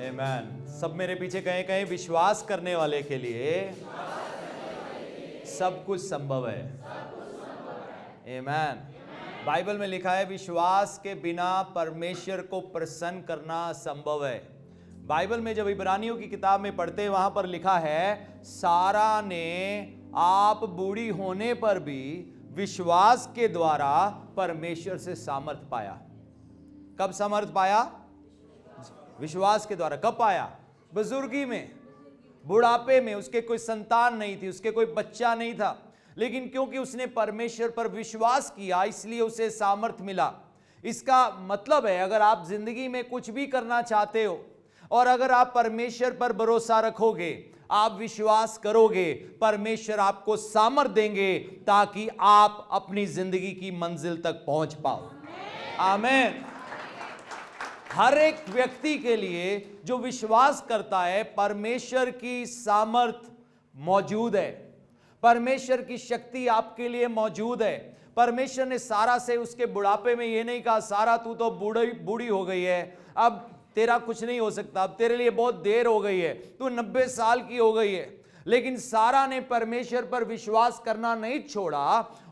आमेन। सब मेरे पीछे कहें कहें, विश्वास करने वाले के लिए सब कुछ संभव है। आमेन। बाइबल में लिखा है विश्वास के बिना परमेश्वर को प्रसन्न करना असंभव है। बाइबल में जब इब्रानियों की किताब में पढ़ते हैं वहां पर लिखा है सारा ने आप बूढ़ी होने पर भी विश्वास के द्वारा परमेश्वर से सामर्थ पाया। कब सामर्थ पाया? विश्वास के द्वारा। कब पाया? बुजुर्गी में, बुढ़ापे में। उसके कोई संतान नहीं थी, उसके कोई बच्चा नहीं था, लेकिन क्योंकि उसने परमेश्वर पर विश्वास किया इसलिए उसे सामर्थ मिला। इसका मतलब है अगर आप जिंदगी में कुछ भी करना चाहते हो और अगर आप परमेश्वर पर भरोसा रखोगे, आप विश्वास करोगे, परमेश्वर आपको सामर्थ देंगे ताकि आप अपनी जिंदगी की मंजिल तक पहुंच पाओ। आमीन। हर एक व्यक्ति के लिए जो विश्वास करता है परमेश्वर की सामर्थ मौजूद है, परमेश्वर की शक्ति आपके लिए मौजूद है। परमेश्वर ने सारा से उसके बुढ़ापे में यह नहीं कहा सारा तू तो बूढ़ी हो गई है, अब तेरा कुछ नहीं हो सकता, अब तेरे लिए बहुत देर हो गई है, तू 90 साल की हो गई है। लेकिन सारा ने परमेश्वर पर विश्वास करना नहीं छोड़ा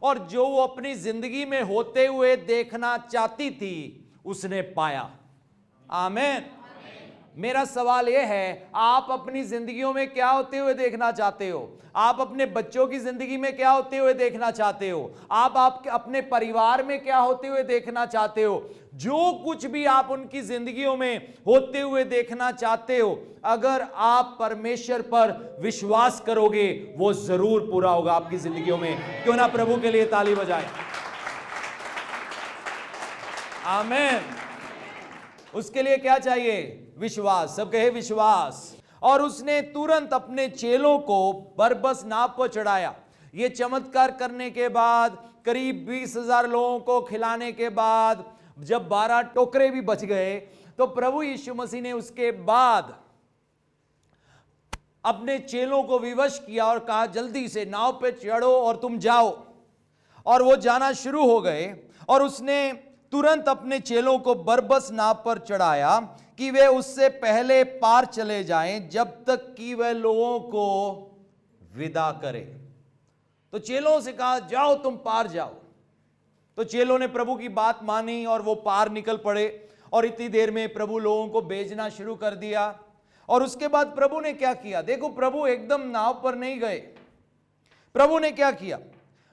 और जो वो अपनी जिंदगी में होते हुए देखना चाहती थी उसने पाया। आमीन। मेरा सवाल यह है, आप अपनी जिंदगियों में क्या होते हुए देखना चाहते हो? आप अपने बच्चों की जिंदगी में क्या होते हुए देखना चाहते हो? आप अपने परिवार में क्या होते हुए देखना चाहते हो? जो कुछ भी आप उनकी जिंदगियों में होते हुए देखना चाहते हो, अगर आप परमेश्वर पर विश्वास करोगे वो जरूर पूरा होगा आपकी जिंदगियों में। क्यों ना प्रभु के लिए ताली बजाएं। आमीन। उसके लिए क्या चाहिए? विश्वास। सब कहे विश्वास। और उसने तुरंत अपने चेलों को बरबस नाव पर चढ़ाया। यह चमत्कार करने के बाद, करीब 20,000 लोगों को खिलाने के बाद, जब 12 टोकरे भी बच गए, तो प्रभु यीशु मसीह ने उसके बाद अपने चेलों को विवश किया और कहा जल्दी से नाव पे चढ़ो और तुम जाओ। और वो जाना शुरू हो गए और उसने तुरंत अपने चेलों को बरबस नाव पर चढ़ाया कि वे उससे पहले पार चले जाएं जब तक कि वह लोगों को विदा करे। तो चेलों से कहा जाओ तुम पार जाओ। तो चेलों ने प्रभु की बात मानी और वो पार निकल पड़े और इतनी देर में प्रभु लोगों को भेजना शुरू कर दिया। और उसके बाद प्रभु ने क्या किया? देखो, प्रभु एकदम नाव पर नहीं गए। प्रभु ने क्या किया?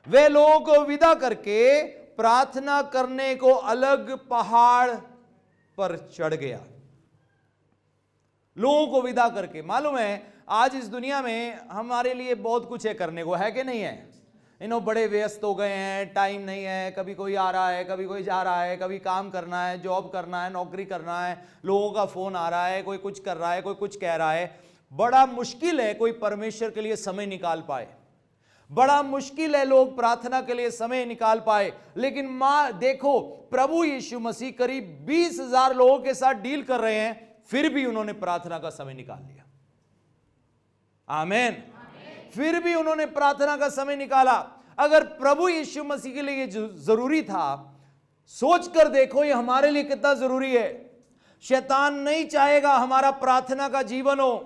वे लोगों को विदा करके प्रार्थना करने को अलग पहाड़ पर चढ़ गया। लोगों को विदा करके। मालूम है आज इस दुनिया में हमारे लिए बहुत कुछ है करने को, है कि नहीं है? बड़े व्यस्त हो गए हैं, टाइम नहीं है, कभी कोई आ रहा है, कभी कोई जा रहा है, कभी काम करना है, जॉब करना है, नौकरी करना है, लोगों का फोन आ रहा है, कोई कुछ कर रहा है, कोई कुछ कह रहा है। बड़ा मुश्किल है कोई परमेश्वर के लिए समय निकाल पाए। बड़ा मुश्किल है लोग प्रार्थना के लिए समय निकाल पाए। लेकिन मां देखो, प्रभु यीशु मसीह करीब 20,000 लोगों के साथ डील कर रहे हैं, फिर भी उन्होंने प्रार्थना का समय निकाल लिया। आमीन। फिर भी उन्होंने प्रार्थना का समय निकाला। अगर प्रभु यीशु मसीह के लिए ये जरूरी था, सोच कर देखो ये हमारे लिए कितना जरूरी है। शैतान नहीं चाहेगा हमारा प्रार्थना का जीवन हो,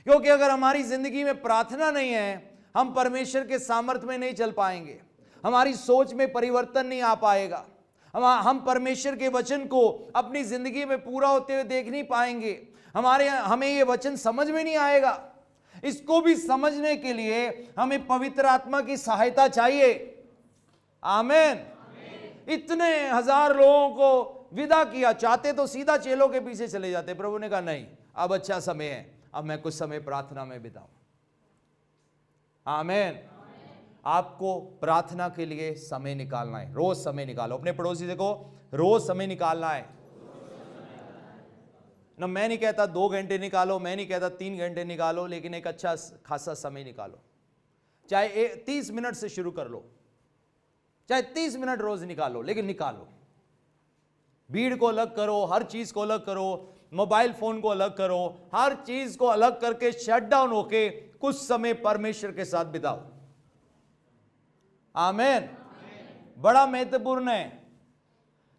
क्योंकि अगर हमारी जिंदगी में प्रार्थना नहीं है, हम परमेश्वर के सामर्थ्य में नहीं चल पाएंगे, हमारी सोच में परिवर्तन नहीं आ पाएगा, हम परमेश्वर के वचन को अपनी जिंदगी में पूरा होते हुए देख नहीं पाएंगे, हमें ये वचन समझ में नहीं आएगा। इसको भी समझने के लिए हमें पवित्र आत्मा की सहायता चाहिए। आमीन। इतने 1000 लोगों को विदा किया। चाहते तो सीधा चेलों के पीछे चले जाते, प्रभु ने कहा नहीं, अब अच्छा समय है, अब मैं कुछ समय प्रार्थना में बिताऊं। आमीन। आपको प्रार्थना के लिए समय निकालना है। रोज समय निकालो। अपने पड़ोसी से कहो रोज समय निकालना है ना। मैं नहीं कहता 2 घंटे निकालो, मैं नहीं कहता 3 घंटे निकालो, लेकिन एक अच्छा खासा समय निकालो। चाहे 30 मिनट से शुरू कर लो, चाहे 30 मिनट रोज निकालो, लेकिन निकालो। भीड़ को अलग करो, हर चीज को अलग करो, मोबाइल फोन को अलग करो, हर चीज को अलग करके शट डाउन होके कुछ समय परमेश्वर के साथ बिताओ। आमीन। बड़ा महत्वपूर्ण है,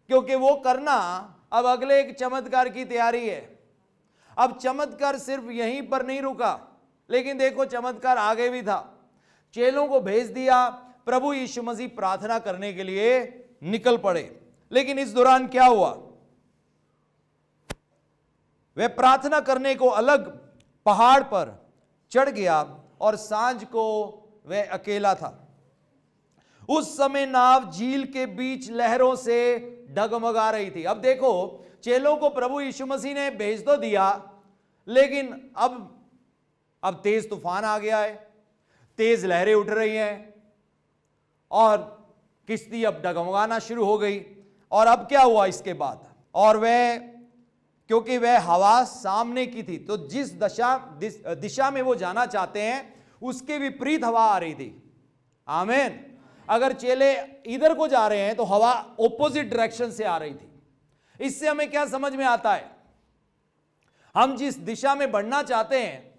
क्योंकि वो करना अब अगले एक चमत्कार की तैयारी है। अब चमत्कार सिर्फ यहीं पर नहीं रुका, लेकिन देखो चमत्कार आगे भी था। चेलों को भेज दिया, प्रभु यीशु मसीह प्रार्थना करने के लिए निकल पड़े। लेकिन इस दौरान क्या हुआ? वह प्रार्थना करने को अलग पहाड़ पर चढ़ गया और सांझ को वह अकेला था। उस समय नाव झील के बीच लहरों से डगमगा रही थी। अब देखो, चेलों को प्रभु यीशु मसीह ने भेज तो दिया, लेकिन अब तेज तूफान आ गया है, तेज लहरें उठ रही हैं और किश्ती अब डगमगाना शुरू हो गई। और अब क्या हुआ इसके बाद? और वह, क्योंकि वह हवा सामने की थी, तो जिस दिशा में वो जाना चाहते हैं उसके विपरीत हवा आ रही थी। आमीन। अगर चेले इधर को जा रहे हैं तो हवा ऑपोजिट डायरेक्शन से आ रही थी। इससे हमें क्या समझ में आता है? हम जिस दिशा में बढ़ना चाहते हैं,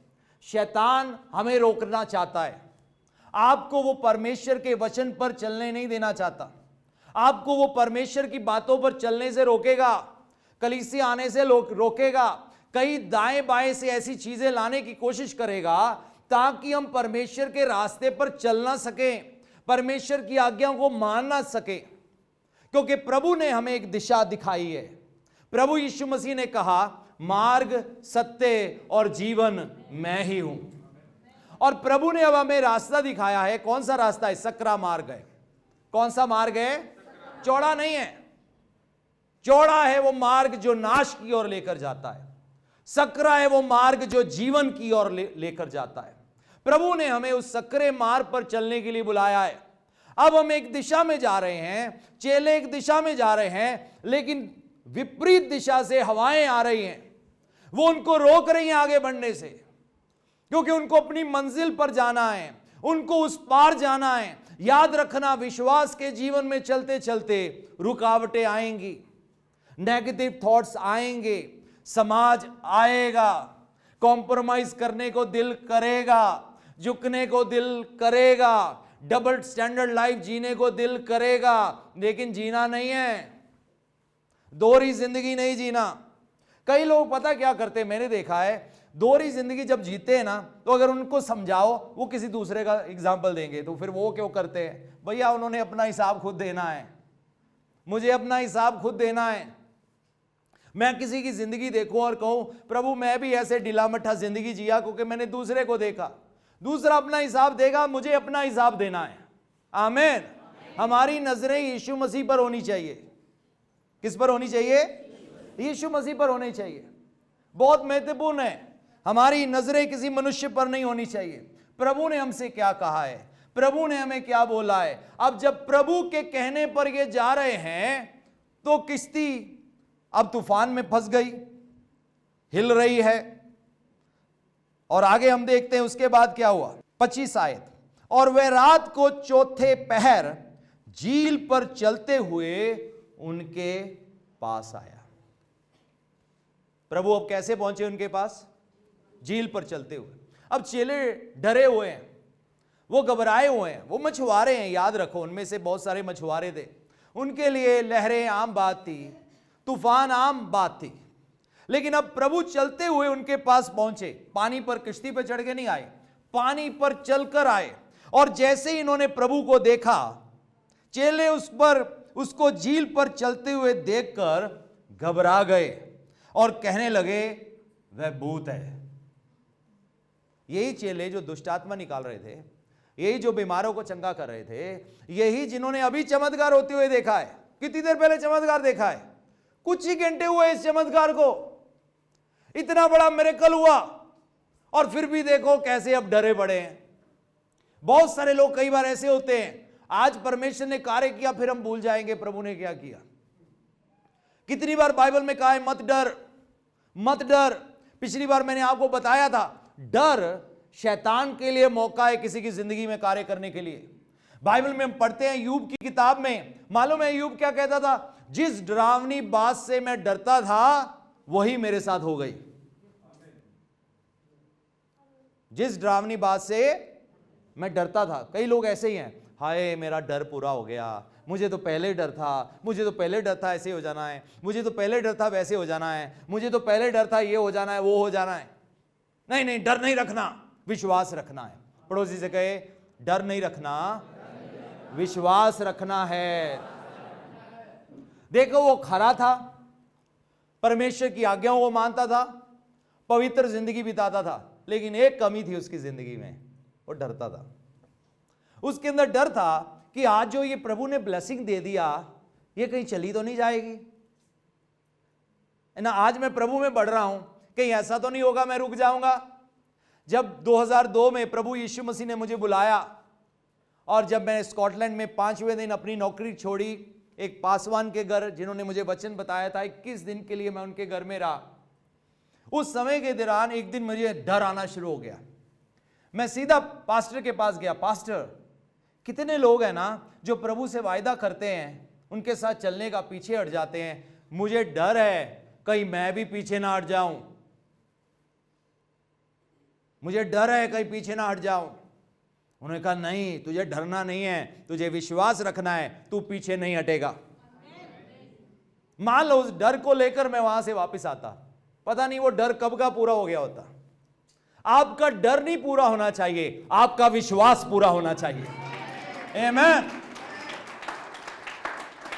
शैतान हमें रोकना चाहता है। आपको वो परमेश्वर के वचन पर चलने नहीं देना चाहता। आपको वो परमेश्वर की बातों पर चलने से रोकेगा, कलीसिया आने से रोकेगा, कई दाएं बाएं से ऐसी चीजें लाने की कोशिश करेगा ताकि हम परमेश्वर के रास्ते पर चल ना सकें, परमेश्वर की आज्ञाओं को मान ना सके। क्योंकि प्रभु ने हमें एक दिशा दिखाई है। प्रभु यीशु मसीह ने कहा, मार्ग, सत्य और जीवन मैं ही हूं। और प्रभु ने अब हमें रास्ता दिखाया है। कौन सा रास्ता है? सकरा मार्ग है। कौन सा मार्ग है? चौड़ा नहीं है, चौड़ा है वो मार्ग जो नाश की ओर लेकर जाता है। सकरा है वो मार्ग जो जीवन की ओर लेकर जाता है। प्रभु ने हमें उस सकरे मार्ग पर चलने के लिए बुलाया है। अब हम एक दिशा में जा रहे हैं, चेले एक दिशा में जा रहे हैं, लेकिन विपरीत दिशा से हवाएं आ रही हैं। वो उनको रोक रही हैं आगे बढ़ने से, क्योंकि उनको अपनी मंजिल पर जाना है, उनको उस पार जाना है। याद रखना, विश्वास के जीवन में चलते चलते रुकावटें आएंगी, नेगेटिव थॉट्स आएंगे, समाज आएगा, कॉम्प्रोमाइज करने को दिल करेगा, झुकने को दिल करेगा, डबल स्टैंडर्ड लाइफ जीने को दिल करेगा, लेकिन जीना नहीं है, दोहरी जिंदगी नहीं जीना। कई लोग पता क्या करते, मैंने देखा है, दोहरी जिंदगी जब जीते हैं ना, तो अगर उनको समझाओ, वो किसी दूसरे का एग्जाम्पल देंगे, तो फिर वो क्यों करते हैं? भैया उन्होंने अपना हिसाब खुद देना है, मुझे अपना हिसाब खुद देना है। मैं किसी की जिंदगी देखूं और कहूं, प्रभु मैं भी ऐसे ढीला मट्ठा जिंदगी जिया क्योंकि मैंने दूसरे को देखा। दूसरा अपना हिसाब देगा, मुझे अपना हिसाब देना है। आमीन। हमारी नजरें यीशु मसीह पर होनी चाहिए। किस पर होनी चाहिए? यीशु मसीह पर होनी चाहिए। बहुत महत्वपूर्ण है। हमारी नजरें किसी मनुष्य पर नहीं होनी चाहिए। प्रभु ने हमसे क्या कहा है, प्रभु ने हमें क्या बोला है। अब जब प्रभु के कहने पर ये जा रहे हैं, तो किश्ती अब तूफान में फंस गई, हिल रही है। और आगे हम देखते हैं उसके बाद क्या हुआ। 25 आयत, और वह रात को चौथे पहर झील पर चलते हुए उनके पास आया। प्रभु अब कैसे पहुंचे उनके पास? झील पर चलते हुए। अब चेले डरे हुए हैं, वो घबराए हुए हैं, वो मछुआरे हैं। याद रखो, उनमें से बहुत सारे मछुआरे थे। उनके लिए लहरें आम बात थी, तूफान आम बात थी। लेकिन अब प्रभु चलते हुए उनके पास पहुंचे। पानी पर किश्ती पर चढ़ के नहीं आए, पानी पर चलकर आए। और जैसे ही इन्होंने प्रभु को देखा, चेले उसको झील पर चलते हुए देखकर घबरा गए और कहने लगे, वह भूत है। यही चेले जो दुष्ट आत्मा निकाल रहे थे, यही जो बीमारों को चंगा कर रहे थे, यही जिन्होंने अभी चमत्कार होते हुए देखा है। कितनी देर पहले चमत्कार देखा है? कुछ ही घंटे हुए इस चमत्कार को। इतना बड़ा मिरेकल हुआ और फिर भी देखो कैसे अब डरे पड़े हैं। बहुत सारे लोग कई बार ऐसे होते हैं, आज परमेश्वर ने कार्य किया, फिर हम भूल जाएंगे प्रभु ने क्या किया। कितनी बार बाइबल में कहा है, मत डर, मत डर। पिछली बार मैंने आपको बताया था, डर शैतान के लिए मौका है किसी की जिंदगी में कार्य करने के लिए। बाइबल में हम पढ़ते हैं यूब की किताब में, मालूम है यूब क्या कहता था? जिस डरावनी बात से मैं डरता था वही मेरे साथ हो गई। जिस डरावनी बात से मैं डरता था। कई लोग ऐसे ही हैं, हाय मेरा डर पूरा हो गया, मुझे तो पहले डर था, मुझे तो पहले डर था ऐसे हो जाना है, मुझे तो पहले डर था वैसे हो जाना है, मुझे तो पहले डर था ये हो जाना है, वो हो जाना है। नहीं नहीं, डर नहीं रखना, विश्वास रखना है। पड़ोसी से कहे, डर नहीं रखना, विश्वास रखना है। देखो वो खरा था, परमेश्वर की आज्ञाओं को मानता था, पवित्र जिंदगी बिताता था, लेकिन एक कमी थी उसकी जिंदगी में, वो डरता था। उसके अंदर डर था कि आज जो ये प्रभु ने ब्लेसिंग दे दिया, ये कहीं चली तो नहीं जाएगी ना। आज मैं प्रभु में बढ़ रहा हूं, कहीं ऐसा तो नहीं होगा मैं रुक जाऊंगा। जब 2002 में प्रभु यीशु मसीह ने मुझे बुलाया और जब मैं स्कॉटलैंड में 5वें दिन अपनी नौकरी छोड़ी, एक पासवान के घर, जिन्होंने मुझे वचन बताया था, 21 दिन के लिए मैं उनके घर में रहा। उस समय के दौरान एक दिन मुझे डर आना शुरू हो गया। मैं सीधा पास्टर के पास गया। पास्टर, कितने लोग हैं ना जो प्रभु से वायदा करते हैं, उनके साथ चलने का पीछे हट जाते हैं। मुझे डर है कहीं मैं भी पीछे ना हट जाऊं, मुझे डर है कहीं पीछे ना हट जाऊं। उन्होंने कहा, नहीं, तुझे डरना नहीं है, तुझे विश्वास रखना है, तू पीछे नहीं हटेगा। मान लो उस डर को लेकर मैं वहां से वापस आता, पता नहीं वो डर कब का पूरा हो गया होता। आपका डर नहीं पूरा होना चाहिए, आपका विश्वास पूरा होना चाहिए। आमीन।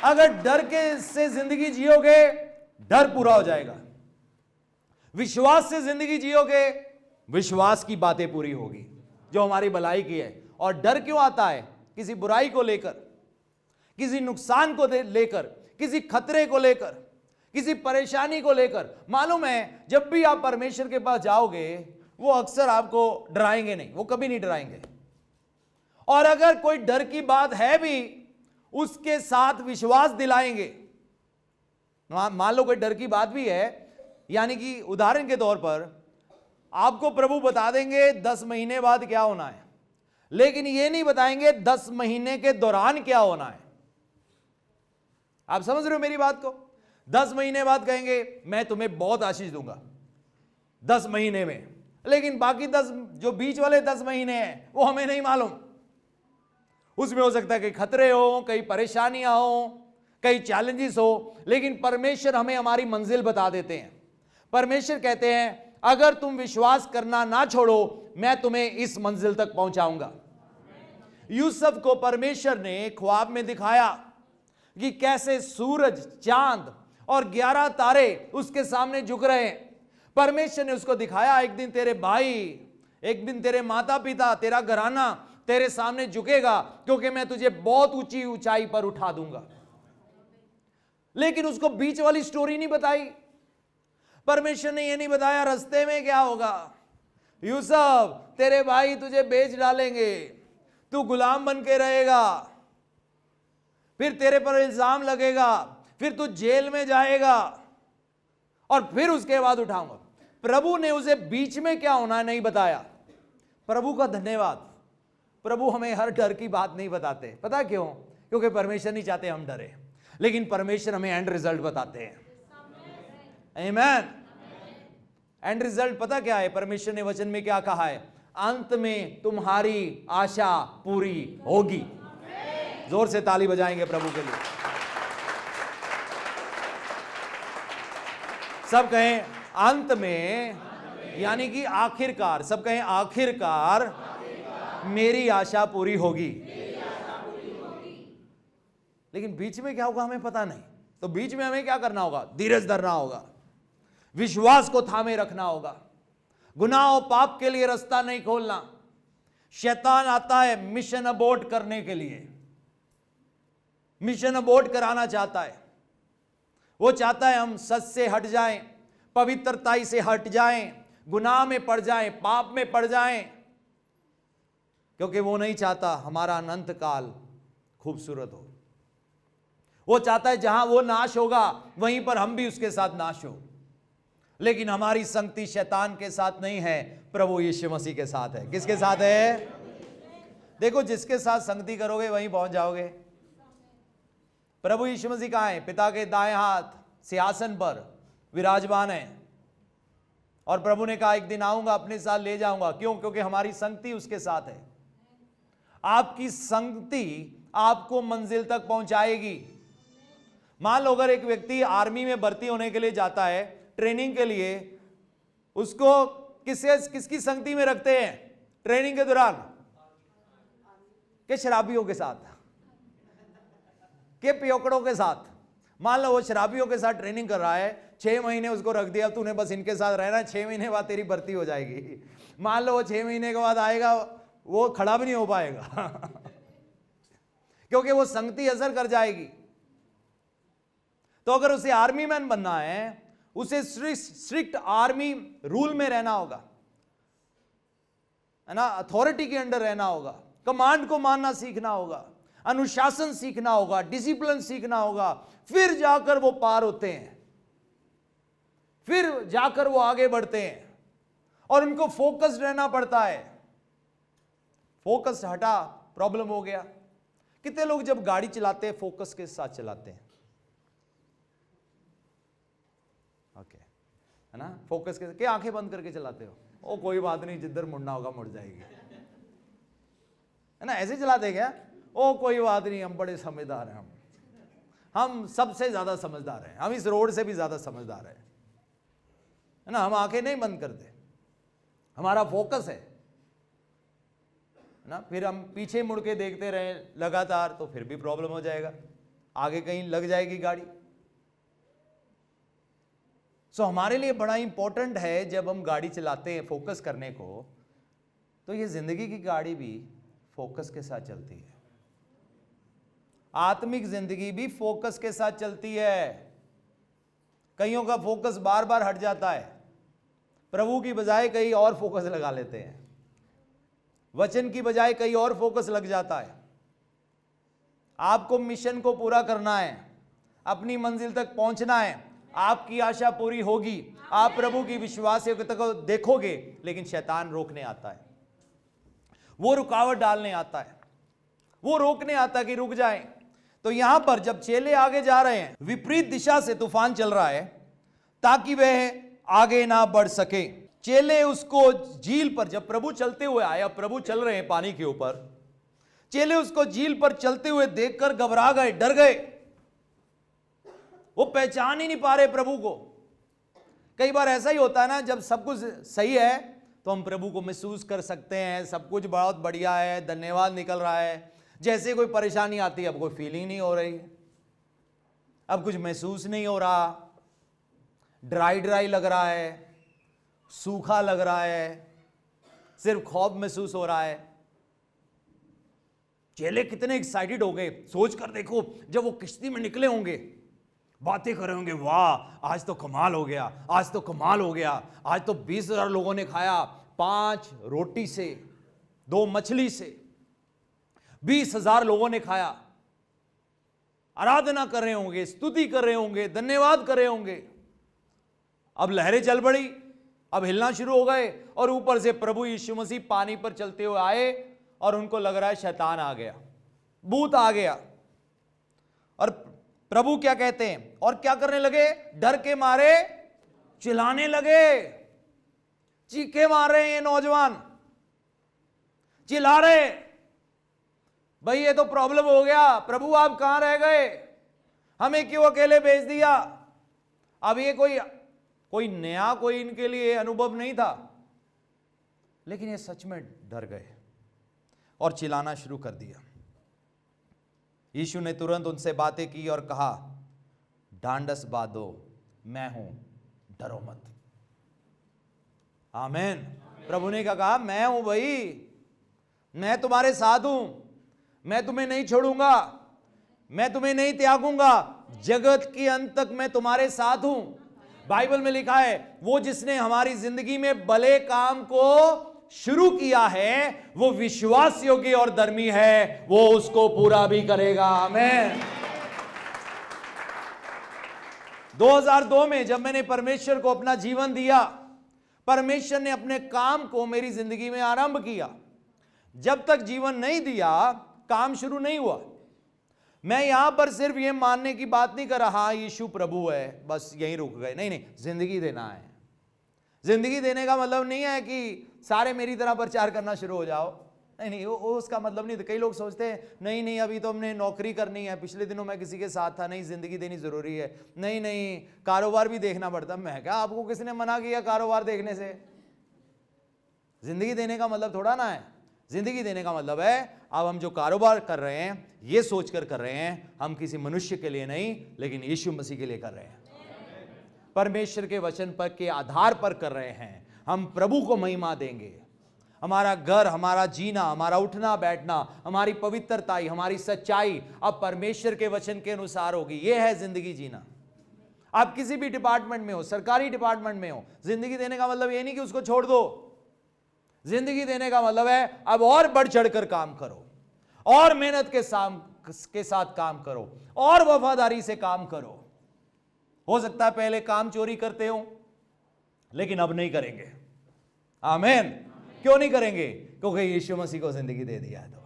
अगर डर के से जिंदगी जियोगे, डर पूरा हो जाएगा। विश्वास से जिंदगी जियोगे, विश्वास की बातें पूरी होगी जो हमारी भलाई की है। और डर क्यों आता है? किसी बुराई को लेकर, किसी नुकसान को लेकर, किसी खतरे को लेकर, किसी परेशानी को लेकर। मालूम है, जब भी आप परमेश्वर के पास जाओगे, वो अक्सर आपको डराएंगे नहीं, वो कभी नहीं डराएंगे। और अगर कोई डर की बात है भी, उसके साथ विश्वास दिलाएंगे। मान लो कोई डर की बात भी है, यानी कि उदाहरण के तौर पर आपको प्रभु बता देंगे 10 महीने बाद क्या होना है, लेकिन ये नहीं बताएंगे 10 महीने के दौरान क्या होना है। आप समझ रहे हो मेरी बात को? 10 महीने बाद कहेंगे मैं तुम्हें बहुत आशीष दूंगा 10 महीने में, लेकिन बाकी 10 जो बीच वाले 10 महीने हैं वो हमें नहीं मालूम। उसमें हो सकता है कई खतरे हो, कई परेशानियां हो, कई चैलेंजेस हो, लेकिन परमेश्वर हमें हमारी मंजिल बता देते हैं। परमेश्वर कहते हैं, अगर तुम विश्वास करना ना छोड़ो, मैं तुम्हें इस मंजिल तक पहुंचाऊंगा। यूसुफ को परमेश्वर ने ख्वाब में दिखाया कि कैसे सूरज, चांद और 11 तारे उसके सामने झुक रहे हैं। परमेश्वर ने उसको दिखाया, एक दिन तेरे भाई, एक दिन तेरे माता पिता, तेरा घराना तेरे सामने झुकेगा, क्योंकि मैं तुझे बहुत ऊंची ऊंचाई पर उठा दूंगा। लेकिन उसको बीच वाली स्टोरी नहीं बताई। परमेश्वर ने यह नहीं बताया रास्ते में क्या होगा। यूसुफ, तेरे भाई तुझे बेच डालेंगे, तू गुलाम बन के रहेगा, फिर तेरे पर इल्जाम लगेगा, फिर तू जेल में जाएगा, और फिर उसके बाद उठाऊंगा। प्रभु ने उसे बीच में क्या होना है नहीं बताया। प्रभु का धन्यवाद। प्रभु हमें हर डर की बात नहीं बताते। पता क्यों? क्योंकि परमेश्वर नहीं चाहते हम डरे, लेकिन परमेश्वर हमें एंड रिजल्ट बताते हैं। आमीन। एंड रिजल्ट पता क्या है? परमेश्वर ने वचन में क्या कहा है? अंत में तुम्हारी आशा पूरी होगी। जोर से ताली बजाएंगे प्रभु के लिए। सब कहें अंत में, यानी कि आखिरकार। सब कहें आखिरकार मेरी आशा पूरी होगी। लेकिन बीच में क्या होगा हमें पता नहीं। तो बीच में हमें क्या करना होगा? धीरज धरना होगा, विश्वास को थामे रखना होगा, गुनाह और पाप के लिए रास्ता नहीं खोलना। शैतान आता है मिशन अबॉर्ट करने के लिए, मिशन अबॉर्ट कराना चाहता है। वो चाहता है हम सच से हट जाएं, पवित्रताई से हट जाएं, गुनाह में पड़ जाएं, पाप में पड़ जाएं, क्योंकि वो नहीं चाहता हमारा अनंत काल खूबसूरत हो। वो चाहता है जहां वो नाश होगा वहीं पर हम भी उसके साथ नाश हो। लेकिन हमारी संगति शैतान के साथ नहीं है, प्रभु यीशु मसीह के साथ है। किसके साथ है? देखो, जिसके साथ संगति करोगे वहीं पहुंच जाओगे। प्रभु यीशु मसीह कहाँ है? पिता के दाएं हाथ सिंहासन पर विराजमान है। और प्रभु ने कहा एक दिन आऊंगा, अपने साथ ले जाऊंगा। क्यों? क्योंकि हमारी संगति उसके साथ है। आपकी संगति आपको मंजिल तक पहुंचाएगी। मान लो अगर एक व्यक्ति आर्मी में भर्ती होने के लिए जाता है ट्रेनिंग के लिए, उसको किसकी संगति में रखते हैं ट्रेनिंग के दौरान? के शराबियों के साथ, के पियोकड़ों के साथ। मान लो वो शराबियों के साथ ट्रेनिंग कर रहा है, 6 महीने उसको रख दिया, तूने बस इनके साथ रहना, 6 महीने बाद तेरी भर्ती हो जाएगी। मान लो वो 6 महीने के बाद आएगा, वो खड़ा भी नहीं हो पाएगा क्योंकि वो संगति असर कर जाएगी। तो अगर उसे आर्मी मैन बनना है, उसे स्ट्रिक्ट आर्मी रूल में रहना होगा, है ना, अथॉरिटी के अंडर रहना होगा, कमांड को मानना सीखना होगा, अनुशासन सीखना होगा, डिसिप्लिन सीखना होगा, फिर जाकर वो पार होते हैं, फिर जाकर वो आगे बढ़ते हैं। और उनको फोकस्ड रहना पड़ता है। फोकस हटा, प्रॉब्लम हो गया। कितने लोग जब गाड़ी चलाते हैं फोकस के साथ चलाते हैं? ओके, है ना, फोकस के आंखें बंद करके चलाते हो? ओ कोई बात नहीं, जिधर मुड़ना होगा मुड़ जाएगी, है ना, ऐसे चलाते क्या? ओ कोई बात नहीं, हम बड़े समझदार हैं, हम सबसे ज्यादा समझदार हैं, हम इस रोड से भी ज्यादा समझदार हैं, है ना, हम आंखें नहीं बंद करते, हमारा फोकस है ना। फिर हम पीछे मुड़ के देखते रहे लगातार तो फिर भी प्रॉब्लम हो जाएगा, आगे कहीं लग जाएगी गाड़ी। सो हमारे लिए बड़ा इंपॉर्टेंट है जब हम गाड़ी चलाते हैं फोकस करने को, तो ये जिंदगी की गाड़ी भी फोकस के साथ चलती है। आत्मिक जिंदगी भी फोकस के साथ चलती है। कईयों का फोकस बार बार हट जाता है, प्रभु की बजाय कहीं और फोकस लगा लेते हैं, वचन की बजाय कहीं और फोकस लग जाता है। आपको मिशन को पूरा करना है, अपनी मंजिल तक पहुंचना है, आपकी आशा पूरी होगी, आप प्रभु की विश्वासियों को देखोगे, लेकिन शैतान रोकने आता है, वो रुकावट डालने आता है, वो रोकने आता है कि रुक जाएं। तो यहां पर जब चेले आगे जा रहे हैं, विपरीत दिशा से तूफान चल रहा है ताकि वह आगे ना बढ़ सके। चेले उसको झील पर, जब प्रभु चलते हुए आए, अब प्रभु चल रहे हैं पानी के ऊपर, चेले उसको झील पर चलते हुए देखकर घबरा गए, डर गए, वो पहचान ही नहीं पा रहे प्रभु को। कई बार ऐसा ही होता है ना, जब सब कुछ सही है तो हम प्रभु को महसूस कर सकते हैं, सब कुछ बहुत बढ़िया है, धन्यवाद निकल रहा है। जैसे कोई परेशानी आती है, अब कोई फीलिंग नहीं हो रही, अब कुछ महसूस नहीं हो रहा, ड्राई ड्राई लग रहा है, सूखा लग रहा है, सिर्फ खौफ महसूस हो रहा है। चेले कितने एक्साइटेड हो गए, सोच कर देखो, जब वो किश्ती में निकले होंगे, बातें कर रहे होंगे, वाह आज तो कमाल हो गया, आज तो कमाल हो गया, आज तो 20,000 लोगों ने खाया, 5 रोटी से 2 मछली से 20,000 लोगों ने खाया। आराधना कर रहे होंगे, स्तुति कर रहे होंगे, धन्यवाद कर रहे होंगे। अब लहरें चल पड़ी, अब हिलना शुरू हो गए, और ऊपर से प्रभु यीशु मसीह पानी पर चलते हुए आए, और उनको लग रहा है शैतान आ गया, भूत आ गया। और प्रभु क्या कहते हैं, और क्या करने लगे? डर के मारे चिल्लाने लगे, चीखे मार रहे हैं ये नौजवान, चिल्ला रहे, भाई ये तो प्रॉब्लम हो गया, प्रभु आप कहां रह गए, हमें क्यों अकेले भेज दिया। अब ये कोई नया, कोई इनके लिए अनुभव नहीं था, लेकिन ये सच में डर गए और चिल्लाना शुरू कर दिया। यीशु ने तुरंत उनसे बातें की और कहा, ढांढस बांधो, मैं हूं, डरो मत। आमीन। प्रभु ने कहा, मैं हूं भाई, मैं तुम्हारे साथ हूं, मैं तुम्हें नहीं छोड़ूंगा, मैं तुम्हें नहीं त्यागूंगा, जगत के अंत तक मैं तुम्हारे साथ हूं। बाइबल में लिखा है, वो जिसने हमारी जिंदगी में भले काम को शुरू किया है, वो विश्वास योग्य और धर्मी है, वो उसको पूरा भी करेगा। आमीन। 2002 में जब मैंने परमेश्वर को अपना जीवन दिया, परमेश्वर ने अपने काम को मेरी जिंदगी में आरंभ किया। जब तक जीवन नहीं दिया, काम शुरू नहीं हुआ। मैं यहां पर सिर्फ ये मानने की बात नहीं कर रहा यीशु प्रभु है, बस यहीं रुक गए, नहीं, जिंदगी देना है। जिंदगी देने का मतलब नहीं है कि सारे मेरी तरह प्रचार करना शुरू हो जाओ, नहीं नहीं, वो उसका मतलब नहीं था। कई लोग सोचते हैं नहीं नहीं अभी तो हमने नौकरी करनी है, पिछले दिनों मैं किसी के साथ था, नहीं जिंदगी देनी जरूरी है, नहीं नहीं कारोबार भी देखना पड़ता। मैं क्या, आपको किसने मना किया कारोबार देखने से? जिंदगी देने का मतलब थोड़ा ना है। जिंदगी देने का मतलब है अब हम जो कारोबार कर रहे हैं ये सोचकर कर रहे हैं हम किसी मनुष्य के लिए नहीं लेकिन यीशु मसीह के लिए कर रहे हैं, परमेश्वर के वचन पर के आधार पर कर रहे हैं। हम प्रभु को महिमा देंगे। हमारा घर, हमारा जीना, हमारा उठना बैठना, हमारी पवित्रताई, हमारी सच्चाई अब परमेश्वर के वचन के अनुसार होगी। यह है जिंदगी जीना। आप किसी भी डिपार्टमेंट में हो, सरकारी डिपार्टमेंट में हो, जिंदगी देने का मतलब यह नहीं कि उसको छोड़ दो। जिंदगी देने का मतलब है अब और बढ़ चढ़कर काम करो, और मेहनत के साथ काम करो, और वफादारी से काम करो। हो सकता है पहले काम चोरी करते हो लेकिन अब नहीं करेंगे। आमीन। क्यों नहीं करेंगे? क्योंकि यीशु मसीह को जिंदगी दे दिया है। तो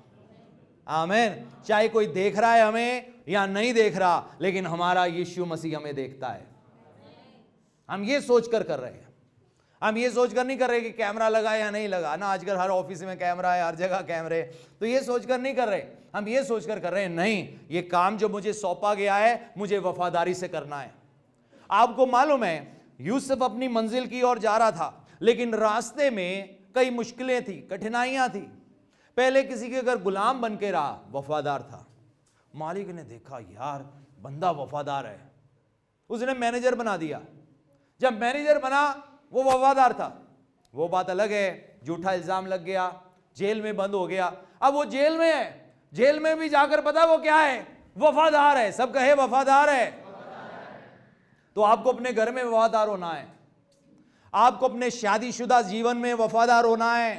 आमीन। चाहे कोई देख रहा है हमें या नहीं देख रहा, लेकिन हमारा यीशु मसीह हमें देखता है। हम ये सोचकर कर रहे हैं। हम ये सोचकर नहीं कर रहे कि कैमरा लगा या नहीं लगा ना। आजकल हर ऑफिस में कैमरा है, हर जगह कैमरे, तो ये सोचकर नहीं कर रहे। हम ये सोचकर कर रहे हैं नहीं, ये काम जो मुझे सौंपा गया है मुझे वफादारी से करना है। आपको मालूम है यूसुफ अपनी मंजिल की ओर जा रहा था, लेकिन रास्ते में कई मुश्किलें थी, कठिनाइयां थी। पहले किसी के अगर गुलाम बन के रहा, वफादार था। मालिक ने देखा यार बंदा वफादार है, उसने मैनेजर बना दिया। जब मैनेजर बना वो वफादार था, वो बात अलग है। झूठा इल्जाम लग गया, जेल में बंद हो गया। अब वो जेल में है, जेल में भी जाकर पता वो क्या है? वफादार है। सब कहे वफादार है। तो आपको अपने घर में वफादार होना है, आपको अपने शादीशुदा जीवन में वफादार होना है।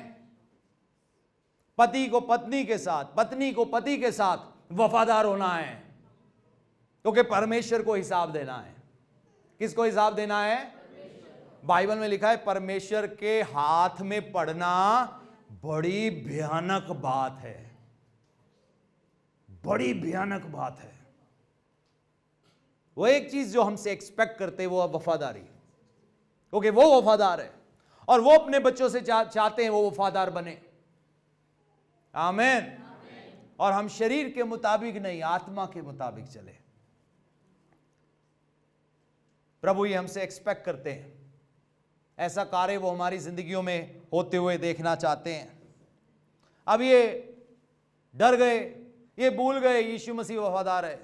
पति को पत्नी के साथ, पत्नी को पति के साथ वफादार होना है, क्योंकि परमेश्वर को हिसाब देना है। किसको हिसाब देना है? बाइबल में लिखा है परमेश्वर के हाथ में पड़ना बड़ी भयानक बात है। बड़ी भयानक बात है। वो एक चीज जो हमसे एक्सपेक्ट करते हैं वो है वफादारी, क्योंकि वो वफादार है और वो अपने बच्चों से चाहते हैं वो वफादार बने। आमीन। और हम शरीर के मुताबिक नहीं, आत्मा के मुताबिक चले। प्रभु ये हमसे एक्सपेक्ट करते हैं। ऐसा कार्य वो हमारी जिंदगियों में होते हुए देखना चाहते हैं। अब ये डर गए, ये भूल गए यीशु मसीह वफादार है।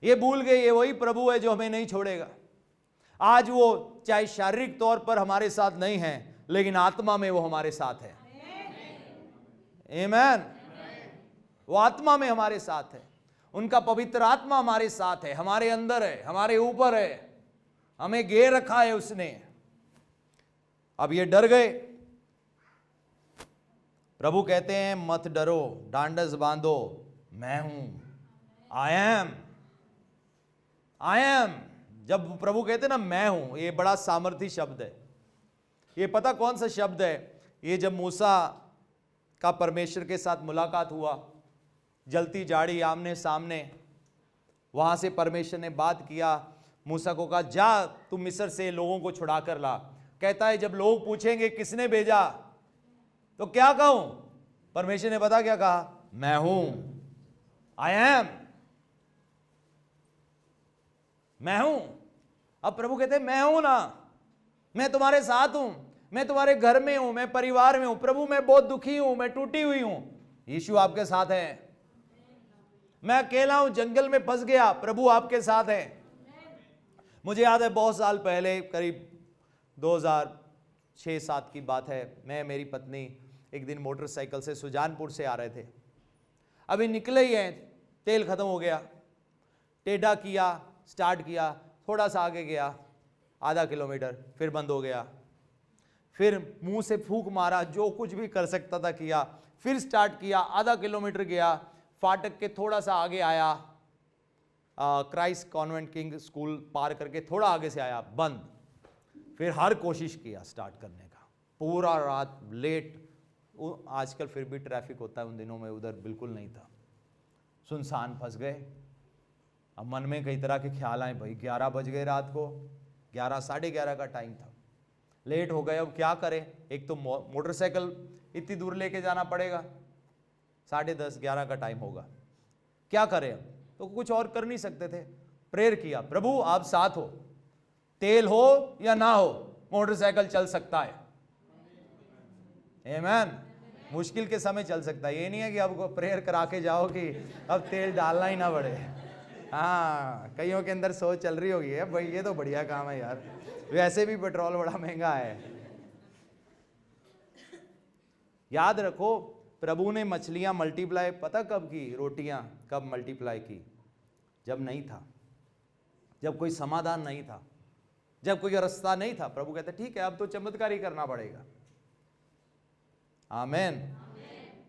ये भूल गए ये वही प्रभु है जो हमें नहीं छोड़ेगा। आज वो चाहे शारीरिक तौर पर हमारे साथ नहीं है, लेकिन आत्मा में वो हमारे साथ है। आमीन। वो आत्मा में हमारे साथ है। उनका पवित्र आत्मा हमारे साथ है, हमारे अंदर है, हमारे ऊपर है, हमें घेर रखा है उसने। अब ये डर गए। प्रभु कहते हैं मत डरो, डांडस बांधो, मैं हूं। I am. जब प्रभु कहते हैं ना मैं हूं, ये बड़ा सामर्थी शब्द है। ये पता कौन सा शब्द है? ये जब मूसा का परमेश्वर के साथ मुलाकात हुआ, जलती जाड़ी आमने सामने, वहां से परमेश्वर ने बात किया। मूसा को कहा जा तुम मिस्र से लोगों को छुड़ा कर ला। कहता है जब लोग पूछेंगे किसने भेजा तो क्या कहूं? परमेश्वर ने पता क्या कहा? मैं हूं। I am. मैं हूं। अब प्रभु कहते हैं मैं हूं ना, मैं तुम्हारे साथ हूं, मैं तुम्हारे घर में हूं, मैं परिवार में हूं। प्रभु मैं बहुत दुखी हूं, मैं टूटी हुई हूं, यीशु आपके साथ है। मैं अकेला हूं, जंगल में फंस गया, प्रभु आपके साथ है। मुझे याद है बहुत साल पहले, करीब 2006-07 की बात है, मैं मेरी पत्नी एक दिन मोटरसाइकिल से सुजानपुर से आ रहे थे। अभी निकले ही हैं, तेल खत्म हो गया। टेढ़ा किया, स्टार्ट किया, थोड़ा सा आगे गया, आधा किलोमीटर, फिर बंद हो गया। फिर मुंह से फूंक मारा, जो कुछ भी कर सकता था किया, फिर स्टार्ट किया, आधा किलोमीटर गया, फाटक के थोड़ा सा आगे आया, क्राइस्ट कॉन्वेंट किंग स्कूल पार करके थोड़ा आगे से आया, बंद। फिर हर कोशिश किया स्टार्ट करने का, पूरा रात लेट। आजकल फिर भी ट्रैफिक होता है, उन दिनों में उधर बिल्कुल नहीं था। सुनसान फंस गए। अब मन में कई तरह के ख्याल आए, भाई 11 बज गए रात को, 11 साढ़े 11 का टाइम था, लेट हो गए, अब क्या करें। एक तो मोटरसाइकिल इतनी दूर लेके जाना पड़ेगा, 10:30 11 का टाइम होगा, क्या करें हम? तो कुछ और कर नहीं सकते थे, प्रेयर किया, प्रभु आप साथ हो, तेल हो या ना हो मोटरसाइकिल चल सकता है। आमीन। मुश्किल के समय चल सकता है, ये नहीं है कि आपको प्रेयर करा के जाओ कि अब तेल डालना ही ना पड़े। हाँ, कईयों के अंदर सोच चल रही होगी, है भाई ये तो बढ़िया काम है यार, वैसे भी पेट्रोल बड़ा महंगा है। याद रखो, प्रभु ने मछलियां मल्टीप्लाई पता कब की, रोटियां कब मल्टीप्लाई की? जब नहीं था, जब कोई समाधान नहीं था, जब कोई रास्ता नहीं था। प्रभु कहते ठीक है, अब तो चमत्कार ही करना पड़ेगा। आमेन।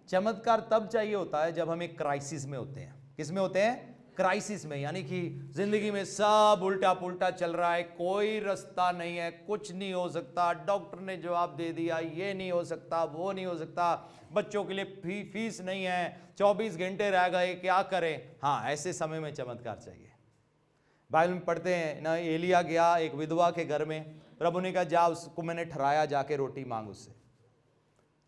चमत्कार तब चाहिए होता है जब हम एक क्राइसिस में होते हैं। किस में होते हैं? क्राइसिस में, यानी कि जिंदगी में सब उल्टा पुल्टा चल रहा है, कोई रास्ता नहीं है, कुछ नहीं हो सकता, डॉक्टर ने जवाब दे दिया ये नहीं हो सकता, वो नहीं हो सकता, बच्चों के लिए फीस नहीं है, 24 घंटे रह गए, क्या करें? हाँ, ऐसे समय में चमत्कार चाहिए। बाइबल में पढ़ते हैं ना, एलिया गया एक विधवा के घर में, प्रभु ने कहा जा, उसको मैंने ठहराया, जाके रोटी मांग उससे।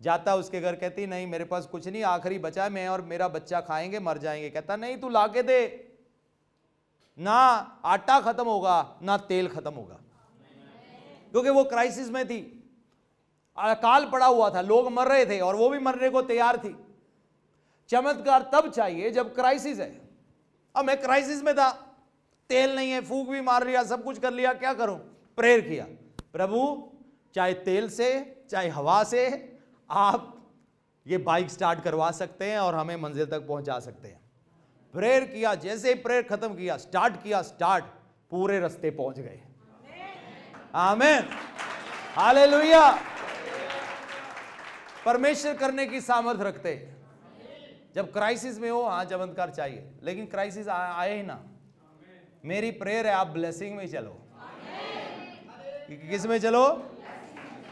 जाता उसके घर, कहती नहीं मेरे पास कुछ नहीं, आखिरी बचा है, मैं और मेरा बच्चा खाएंगे, मर जाएंगे। कहता नहीं तू लाके दे, ना आटा खत्म होगा ना तेल खत्म होगा, क्योंकि वो क्राइसिस में थी, अकाल पड़ा हुआ था, लोग मर रहे थे और वो भी मरने को तैयार थी। चमत्कार तब चाहिए जब क्राइसिस है। अब मैं क्राइसिस में था, तेल नहीं है, फूंक भी मार लिया, सब कुछ कर लिया, क्या करूं? प्रेयर किया, प्रभु चाहे तेल से चाहे हवा से आप ये बाइक स्टार्ट करवा सकते हैं और हमें मंजिल तक पहुंचा सकते हैं। प्रेयर किया, जैसे ही प्रेयर खत्म किया, स्टार्ट किया, स्टार्ट, पूरे रास्ते पहुंच गए। आमीन, हालेलुया। परमेश्वर करने की सामर्थ रखते हैं। जब क्राइसिस में हो, हाँ चमत्कार चाहिए, लेकिन क्राइसिस आए ही ना। मेरी प्रेयर है आप ब्लेसिंग में चलो। किस में चलो?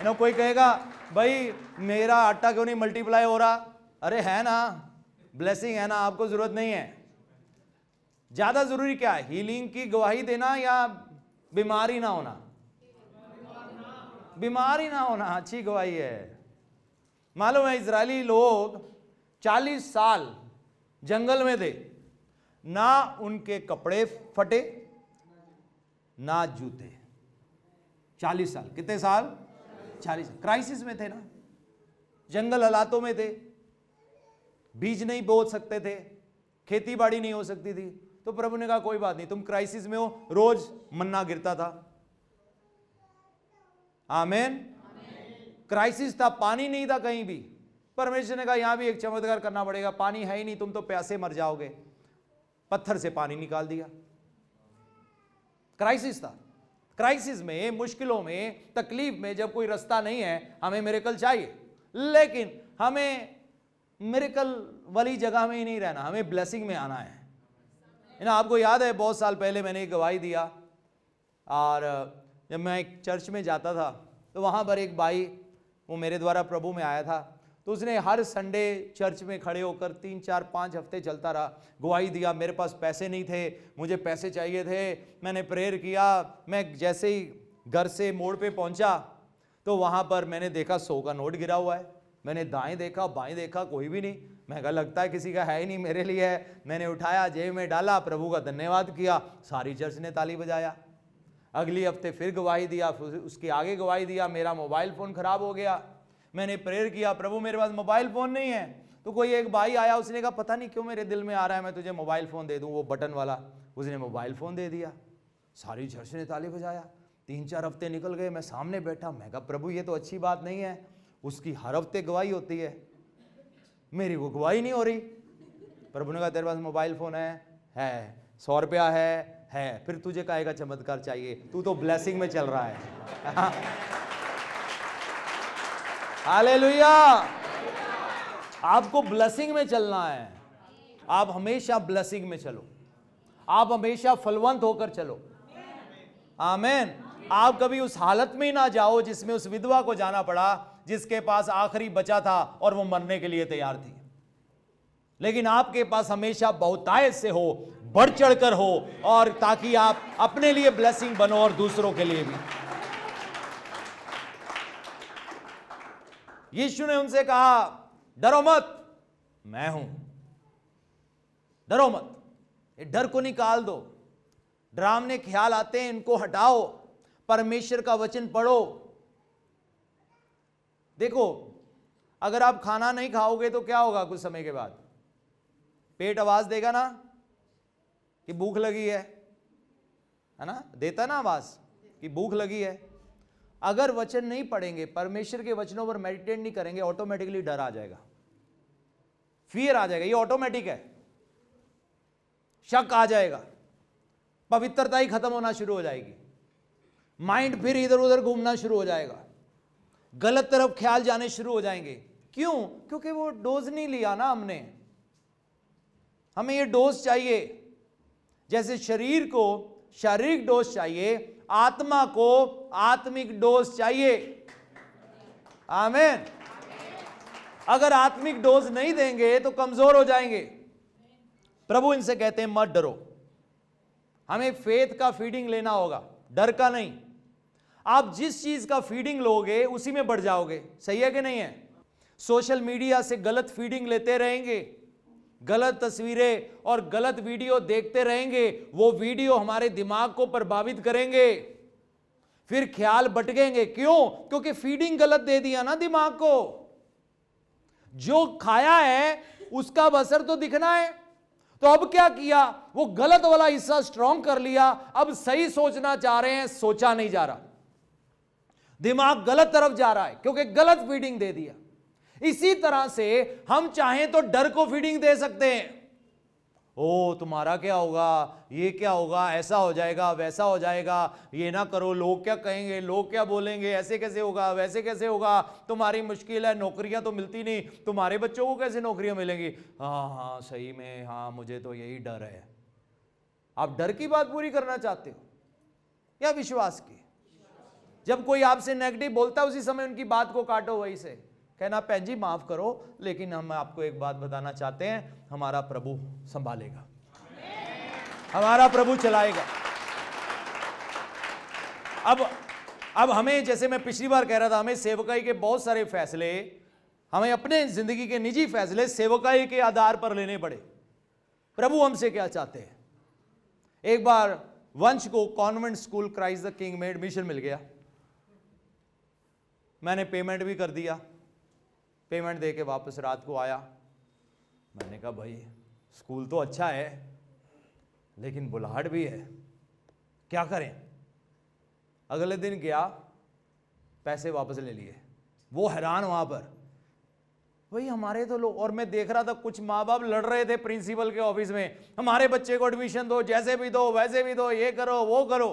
ना कोई कहेगा भाई मेरा आटा क्यों नहीं मल्टीप्लाई हो रहा? अरे है ना, ब्लेसिंग है ना, आपको जरूरत नहीं है। ज्यादा जरूरी क्या है, हीलिंग की गवाही देना या बीमारी ना होना? बीमारी ना होना अच्छी गवाही है। मालूम है इजरायली लोग 40 साल जंगल में थे, ना उनके कपड़े फटे ना जूते। 40 साल, कितने साल? 40। क्राइसिस में थे ना, जंगल हालातों में थे, बीज नहीं बो सकते थे, खेती बाड़ी नहीं हो सकती थी। तो प्रभु ने कहा कोई बात नहीं, तुम क्राइसिस में हो, रोज मन्ना गिरता था। आमीन। क्राइसिस था, पानी नहीं था कहीं भी। परमेश्वर ने कहा यहां भी एक चमत्कार करना पड़ेगा, पानी है ही नहीं, तुम तो प्यासे मर जाओगे। पत्थर से पानी निकाल दिया। क्राइसिस था। क्राइसिस में, मुश्किलों में, तकलीफ में जब कोई रास्ता नहीं है, हमें मिरेकल चाहिए, लेकिन हमें मिरेकल वाली जगह में ही नहीं रहना, हमें ब्लेसिंग में आना है ना। आपको याद है बहुत साल पहले मैंने एक गवाही दिया, और जब मैं एक चर्च में जाता था तो वहाँ पर एक भाई, वो मेरे द्वारा प्रभु में आया था, तो उसने हर संडे चर्च में खड़े होकर 3 4 5 हफ्ते चलता रहा, गवाही दिया। मेरे पास पैसे नहीं थे, मुझे पैसे चाहिए थे, मैंने प्रेयर किया। मैं जैसे ही घर से मोड़ पे पहुंचा तो वहाँ पर मैंने देखा 100 का नोट गिरा हुआ है। मैंने दाएं देखा बाएं देखा, कोई भी नहीं। मैं कहा लगता है किसी का है ही नहीं, मेरे लिए है। मैंने उठाया, जेब में डाला, प्रभु का धन्यवाद किया, सारी चर्च ने ताली बजाया। अगली हफ्ते फिर गवाही दिया, फिर उसके आगे गवाही दिया, मेरा मोबाइल फ़ोन ख़राब हो गया। मैंने प्रेयर किया, प्रभु मेरे पास मोबाइल फ़ोन नहीं है। तो कोई एक भाई आया, उसने कहा पता नहीं क्यों मेरे दिल में आ रहा है मैं तुझे मोबाइल फ़ोन दे दूं, वो बटन वाला। उसने मोबाइल फ़ोन दे दिया, सारी चर्च ने ताली बजाया। 3 4 हफ्ते निकल गए, मैं सामने बैठा, मैं कहा प्रभु ये तो अच्छी बात नहीं है, उसकी हर हफ्ते गवाही होती है, मेरी वो गवाही नहीं हो रही। प्रभु ने कहा तेरे पास मोबाइल फ़ोन है, 100 रुपया है, फिर तुझे काहे का चमत्कार चाहिए, तू तो ब्लेसिंग में चल रहा है। हालेलुया। आपको ब्लेसिंग में चलना है, आप हमेशा ब्लेसिंग में चलो, आप हमेशा फलवंत होकर चलो। आमीन। आप कभी उस हालत में ना जाओ जिसमें उस विधवा को जाना पड़ा, जिसके पास आखिरी बचा था और वो मरने के लिए तैयार थी। लेकिन आपके पास हमेशा बहुतायत से हो, बढ़ चढ़कर हो, और ताकि आप अपने लिए ब्लेसिंग बनो और दूसरों के लिए भी। यीशु ने उनसे कहा, डरो मत, मैं हूं, डरो मत। ये डर को निकाल दो, डरावने ख्याल आते हैं, इनको हटाओ, परमेश्वर का वचन पढ़ो। देखो, अगर आप खाना नहीं खाओगे तो क्या होगा? कुछ समय के बाद पेट आवाज देगा ना कि भूख लगी है ना? देता ना आवाज कि भूख लगी है। अगर वचन नहीं पढ़ेंगे, परमेश्वर के वचनों पर मेडिटेट नहीं करेंगे, ऑटोमेटिकली डर आ जाएगा, फियर आ जाएगा, ये ऑटोमेटिक है। शक आ जाएगा, पवित्रता ही खत्म होना शुरू हो जाएगी, माइंड फिर इधर उधर घूमना शुरू हो जाएगा, गलत तरफ ख्याल जाने शुरू हो जाएंगे। क्यों? क्योंकि वो डोज नहीं लिया ना हमने। हमें ये डोज चाहिए, जैसे शरीर को शारीरिक डोज चाहिए, आत्मा को आत्मिक डोज चाहिए। आमीन। अगर आत्मिक डोज नहीं देंगे तो कमजोर हो जाएंगे। प्रभु इनसे कहते हैं मत डरो। हमें फेथ का फीडिंग लेना होगा, डर का नहीं। आप जिस चीज का फीडिंग लोगे उसी में बढ़ जाओगे। सही है कि नहीं है? सोशल मीडिया से गलत फीडिंग लेते रहेंगे, गलत तस्वीरें और गलत वीडियो देखते रहेंगे, वो वीडियो हमारे दिमाग को प्रभावित करेंगे, फिर ख्याल भटकेंगे। क्यों? क्योंकि फीडिंग गलत दे दिया ना दिमाग को। जो खाया है उसका असर तो दिखना है। तो अब क्या किया? वो गलत वाला हिस्सा स्ट्रॉन्ग कर लिया, अब सही सोचना चाह रहे हैं, सोचा नहीं जा रहा, दिमाग गलत तरफ जा रहा है क्योंकि गलत फीडिंग दे दिया। इसी तरह से हम चाहें तो डर को फीडिंग दे सकते हैं। ओ तुम्हारा क्या होगा, ये क्या होगा, ऐसा हो जाएगा, वैसा हो जाएगा, ये ना करो, लोग क्या कहेंगे, लोग क्या बोलेंगे, ऐसे कैसे होगा, वैसे कैसे होगा, तुम्हारी मुश्किल है, नौकरियां तो मिलती नहीं, तुम्हारे बच्चों को कैसे नौकरियां मिलेंगी। हाँ हाँ सही में, हाँ मुझे तो यही डर है। आप डर की बात पूरी करना चाहते हो या विश्वास की? जब कोई आपसे नेगेटिव बोलता है उसी समय उनकी बात को काटो, वही से कहना, भैन जी माफ करो लेकिन हम आपको एक बात बताना चाहते हैं, हमारा प्रभु संभालेगा, हमारा प्रभु चलाएगा। अब हमें, जैसे मैं पिछली बार कह रहा था, हमें सेवकाई के बहुत सारे फैसले, हमें अपने जिंदगी के निजी फैसले सेवकाई के आधार पर लेने पड़े। प्रभु हमसे क्या चाहते हैं? एक बार वंश को convent school Christ the king में एडमिशन मिल गया। मैंने पेमेंट भी कर दिया, पेमेंट दे के वापस रात को आया। मैंने कहा भाई स्कूल तो अच्छा है लेकिन बुलाहट भी है, क्या करें? अगले दिन गया, पैसे वापस ले लिए। वो हैरान वहां पर, भाई हमारे तो लोग, और मैं देख रहा था कुछ माँ बाप लड़ रहे थे प्रिंसिपल के ऑफिस में, हमारे बच्चे को एडमिशन दो, जैसे भी दो वैसे भी दो, ये करो वो करो।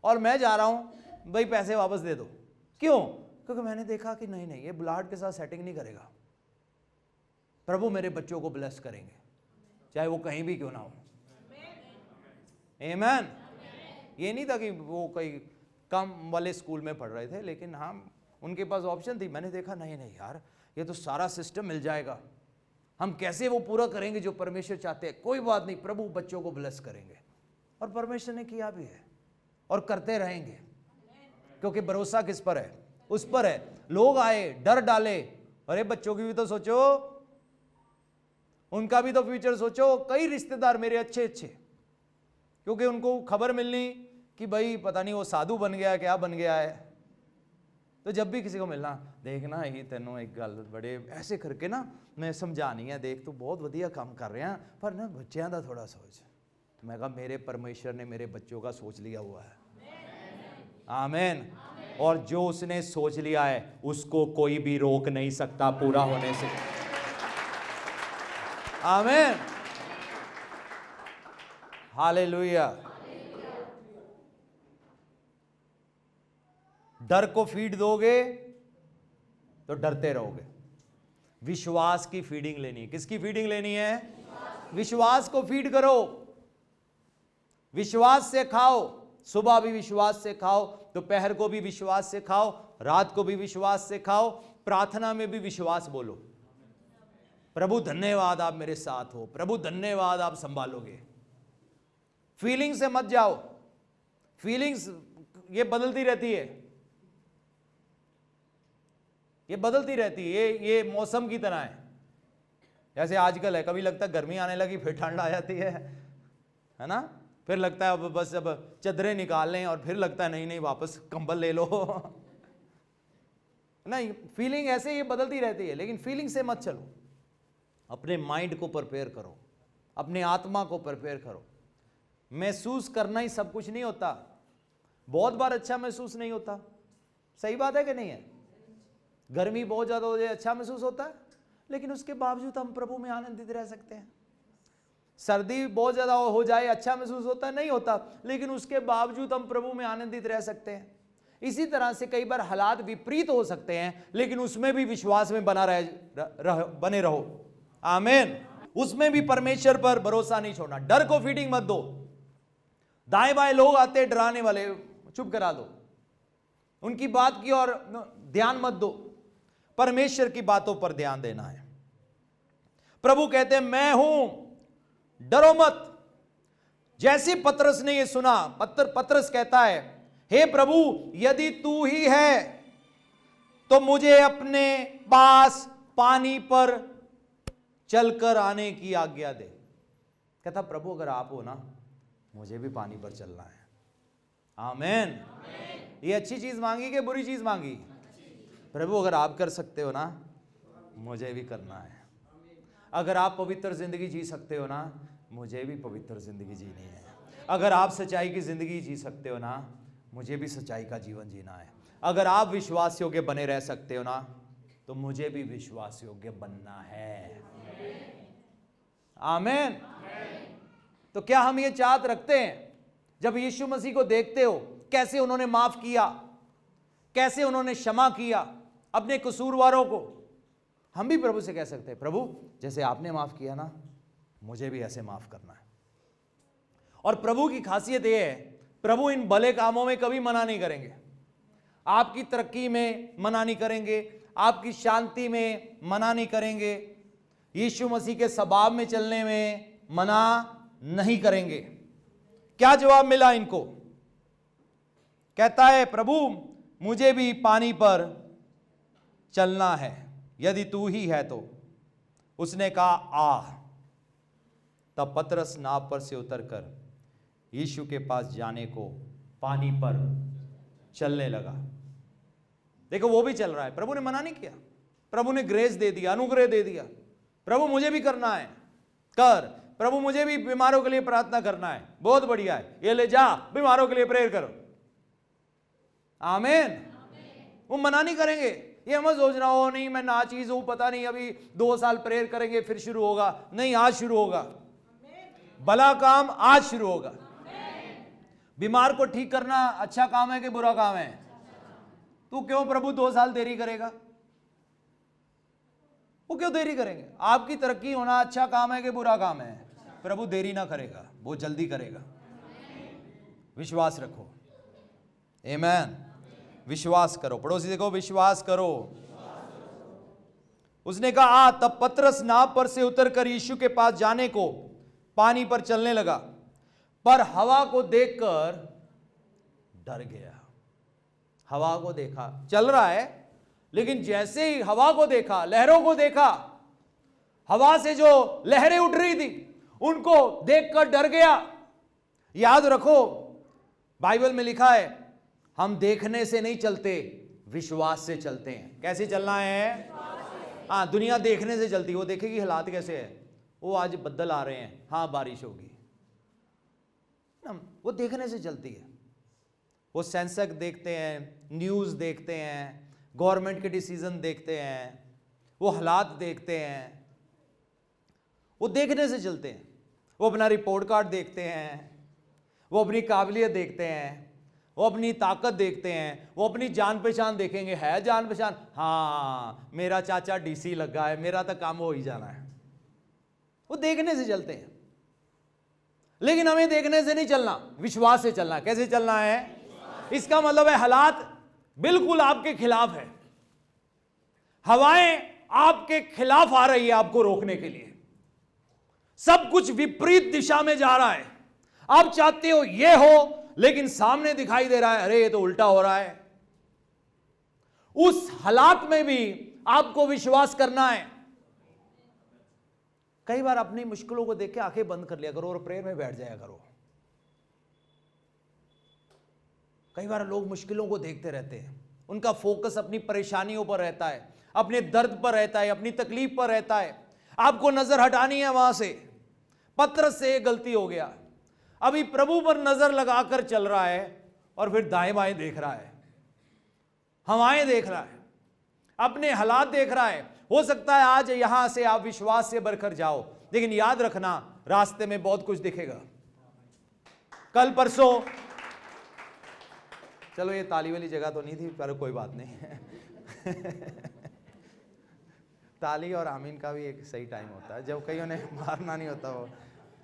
और मैं जा रहा हूं, भाई पैसे वापस दे दो। क्यों? क्योंकि मैंने देखा कि नहीं नहीं, ये बुलाहट के साथ सेटिंग नहीं करेगा। प्रभु मेरे बच्चों को ब्लेस करेंगे, चाहे वो कहीं भी क्यों ना हो। आमीन। ये नहीं था कि वो कोई कम वाले स्कूल में पढ़ रहे थे, लेकिन हाँ उनके पास ऑप्शन थी। मैंने देखा नहीं नहीं यार, ये तो सारा सिस्टम मिल जाएगा, हम कैसे वो पूरा करेंगे जो परमेश्वर चाहते हैं। कोई बात नहीं, प्रभु बच्चों को ब्लेस करेंगे। और परमेश्वर ने किया भी है और करते रहेंगे, क्योंकि भरोसा किस पर है? उस पर है। लोग आए, डर डाले, अरे बच्चों की भी तो सोचो, उनका भी तो फ्यूचर सोचो। कई रिश्तेदार मेरे अच्छे अच्छे, क्योंकि उनको खबर मिलनी कि भाई पता नहीं वो साधु बन गया, क्या बन गया है। तो जब भी किसी को मिलना, देखना ही तेनों एक गल बड़े ऐसे करके ना मैं समझानी है, देख तू बहुत वधिया काम कर रहे हैं, पर ना बच्चों का थोड़ा सोच। मैं कहा मेरे परमेश्वर ने मेरे बच्चों का सोच लिया हुआ है। आमीन। और जो उसने सोच लिया है उसको कोई भी रोक नहीं सकता पूरा होने से। आमीन। हालेलुया। डर को फीड दोगे तो डरते रहोगे। विश्वास की फीडिंग लेनी है। किसकी फीडिंग लेनी है? विश्वास को फीड करो, विश्वास से खाओ। सुबह भी विश्वास से खाओ, दोपहर को भी विश्वास से खाओ, रात को भी विश्वास से खाओ। प्रार्थना में भी विश्वास बोलो, प्रभु धन्यवाद आप मेरे साथ हो, प्रभु धन्यवाद आप संभालोगे। फीलिंग से मत जाओ, फीलिंग्स ये बदलती रहती है। ये बदलती रहती है, ये मौसम की तरह है। जैसे आजकल है, कभी लगता है गर्मी आने लगी फिर ठंड आ जाती है ना, फिर लगता है अब बस अब चादरें निकाल लें, और फिर लगता है नहीं नहीं वापस कंबल ले लो नहीं, फीलिंग ऐसे ये बदलती रहती है। लेकिन फीलिंग से मत चलो, अपने माइंड को प्रिपेयर करो, अपने आत्मा को प्रिपेयर करो। महसूस करना ही सब कुछ नहीं होता, बहुत बार अच्छा महसूस नहीं होता, सही बात है कि नहीं है? गर्मी बहुत ज्यादा हो जाए अच्छा महसूस होता है, लेकिन उसके बावजूद हम प्रभु में आनंदित रह सकते हैं। सर्दी बहुत ज्यादा हो जाए अच्छा महसूस होता है, नहीं होता, लेकिन उसके बावजूद हम प्रभु में आनंदित रह सकते हैं। इसी तरह से कई बार हालात विपरीत हो सकते हैं, लेकिन उसमें भी विश्वास में बने रहो। आमीन। उसमें भी परमेश्वर पर भरोसा नहीं छोड़ना। डर को फीडिंग मत दो। दाएं बाएं लोग आते डराने वाले, चुप करा दो, उनकी बात की ओर ध्यान मत दो, परमेश्वर की बातों पर ध्यान देना है। प्रभु कहते हैं मैं हूं, डरो मत। जैसे पतरस ने यह सुना, पतरस कहता है हे प्रभु यदि तू ही है तो मुझे अपने पास पानी पर चलकर आने की आज्ञा दे। कहता प्रभु अगर आप हो ना, मुझे भी पानी पर चलना है। आमीन। ये अच्छी चीज मांगी कि बुरी चीज मांगी? प्रभु अगर आप कर सकते हो ना, मुझे भी करना है। अगर आप पवित्र जिंदगी जी सकते हो ना, मुझे भी पवित्र जिंदगी जीनी है। अगर आप सच्चाई की जिंदगी जी सकते हो ना, मुझे भी सच्चाई का जीवन जीना है। अगर आप विश्वास योग्य बने रह सकते हो ना, तो मुझे भी विश्वास योग्य बनना है। आमीन। तो क्या हम ये चाहत रखते हैं? जब यीशु मसीह को देखते हो कैसे उन्होंने माफ किया, कैसे उन्होंने क्षमा किया अपने कसूरवारों को, हम भी प्रभु से कह सकते हैं प्रभु जैसे आपने माफ किया ना, मुझे भी ऐसे माफ करना है। और प्रभु की खासियत यह है, प्रभु इन भले कामों में कभी मना नहीं करेंगे। आपकी तरक्की में मना नहीं करेंगे, आपकी शांति में मना नहीं करेंगे, यीशु मसीह के स्वभाव में चलने में मना नहीं करेंगे। क्या जवाब मिला इनको? कहता है प्रभु मुझे भी पानी पर चलना है, यदि तू ही है तो। उसने कहा आ। तब पतरस नाव पर से उतरकर यीशु के पास जाने को पानी पर चलने लगा। देखो वो भी चल रहा है, प्रभु ने मना नहीं किया, प्रभु ने ग्रेस दे दिया, अनुग्रह दे दिया। प्रभु मुझे भी करना है, कर। प्रभु मुझे भी बीमारों के लिए प्रार्थना करना है, बहुत बढ़िया है, ये ले जा बीमारों के लिए प्रेयर करो। आमीन। वो मना नहीं करेंगे। ये मत सोचना हो नहीं मैं ना चीज हूं, पता नहीं अभी 2 साल प्रेयर करेंगे फिर शुरू होगा। नहीं, आज शुरू होगा भला काम, आज शुरू होगा। बीमार को ठीक करना अच्छा काम है कि बुरा काम है? तू क्यों प्रभु 2 साल देरी करेगा? वो क्यों देरी करेंगे? आपकी तरक्की होना अच्छा काम है कि बुरा काम है? प्रभु देरी ना करेगा, वो जल्दी करेगा। विश्वास रखो। आमीन। विश्वास करो। पड़ोसी देखो विश्वास करो। उसने कहा आ। तब पतरस नाव पर से उतरकर यीशु के पास जाने को पानी पर चलने लगा, पर हवा को देखकर डर गया। हवा को देखा, चल रहा है, लेकिन जैसे ही हवा को देखा, लहरों को देखा, हवा से जो लहरें उठ रही थी उनको देखकर डर गया। याद रखो बाइबल में लिखा है हम देखने से नहीं चलते, विश्वास से चलते हैं। कैसे चलना है? हाँ, दुनिया देखने से चलती, वो देखेगी हालात कैसे है, वो आज बदल आ रहे हैं, हाँ बारिश होगी, वो देखने से चलती है। वो सेंसस देखते हैं, न्यूज़ देखते हैं, गवर्नमेंट के डिसीजन देखते हैं, वो हालात देखते हैं, वो देखने से चलते हैं। वो अपना रिपोर्ट कार्ड देखते हैं, वो अपनी काबिलियत देखते हैं, वो अपनी ताकत देखते हैं, वो अपनी जान पहचान देखेंगे। है जान पहचान? हाँ मेरा चाचा डीसी लगा है, मेरा तो काम हो ही जाना है। वो देखने से चलते हैं। लेकिन हमें देखने से नहीं चलना, विश्वास से चलना। कैसे चलना है? इसका मतलब है हालात बिल्कुल आपके खिलाफ है, हवाएं आपके खिलाफ आ रही है आपको रोकने के लिए, सब कुछ विपरीत दिशा में जा रहा है। आप चाहते हो ये हो, लेकिन सामने दिखाई दे रहा है अरे ये तो उल्टा हो रहा है। उस हालात में भी आपको विश्वास करना है। कई बार अपनी मुश्किलों को देख के आंखें बंद कर लिया करो और प्रेयर में बैठ जाया करो। कई बार लोग मुश्किलों को देखते रहते हैं, उनका फोकस अपनी परेशानियों पर रहता है, अपने दर्द पर रहता है, अपनी तकलीफ पर रहता है। आपको नजर हटानी है वहां से। पतरस से गलती हो गया, अभी प्रभु पर नजर लगाकर चल रहा है और फिर दाएं बाएं देख रहा है, हवाएं देख रहा है, अपने हालात देख रहा है। हो सकता है आज यहां से आप विश्वास से बढ़कर जाओ, लेकिन याद रखना रास्ते में बहुत कुछ दिखेगा। कल परसों, चलो ये ताली वाली जगह तो नहीं थी, पर कोई बात नहीं। ताली और आमीन का भी एक सही टाइम होता है, जब कहीं उन्हें मारना नहीं होता वो।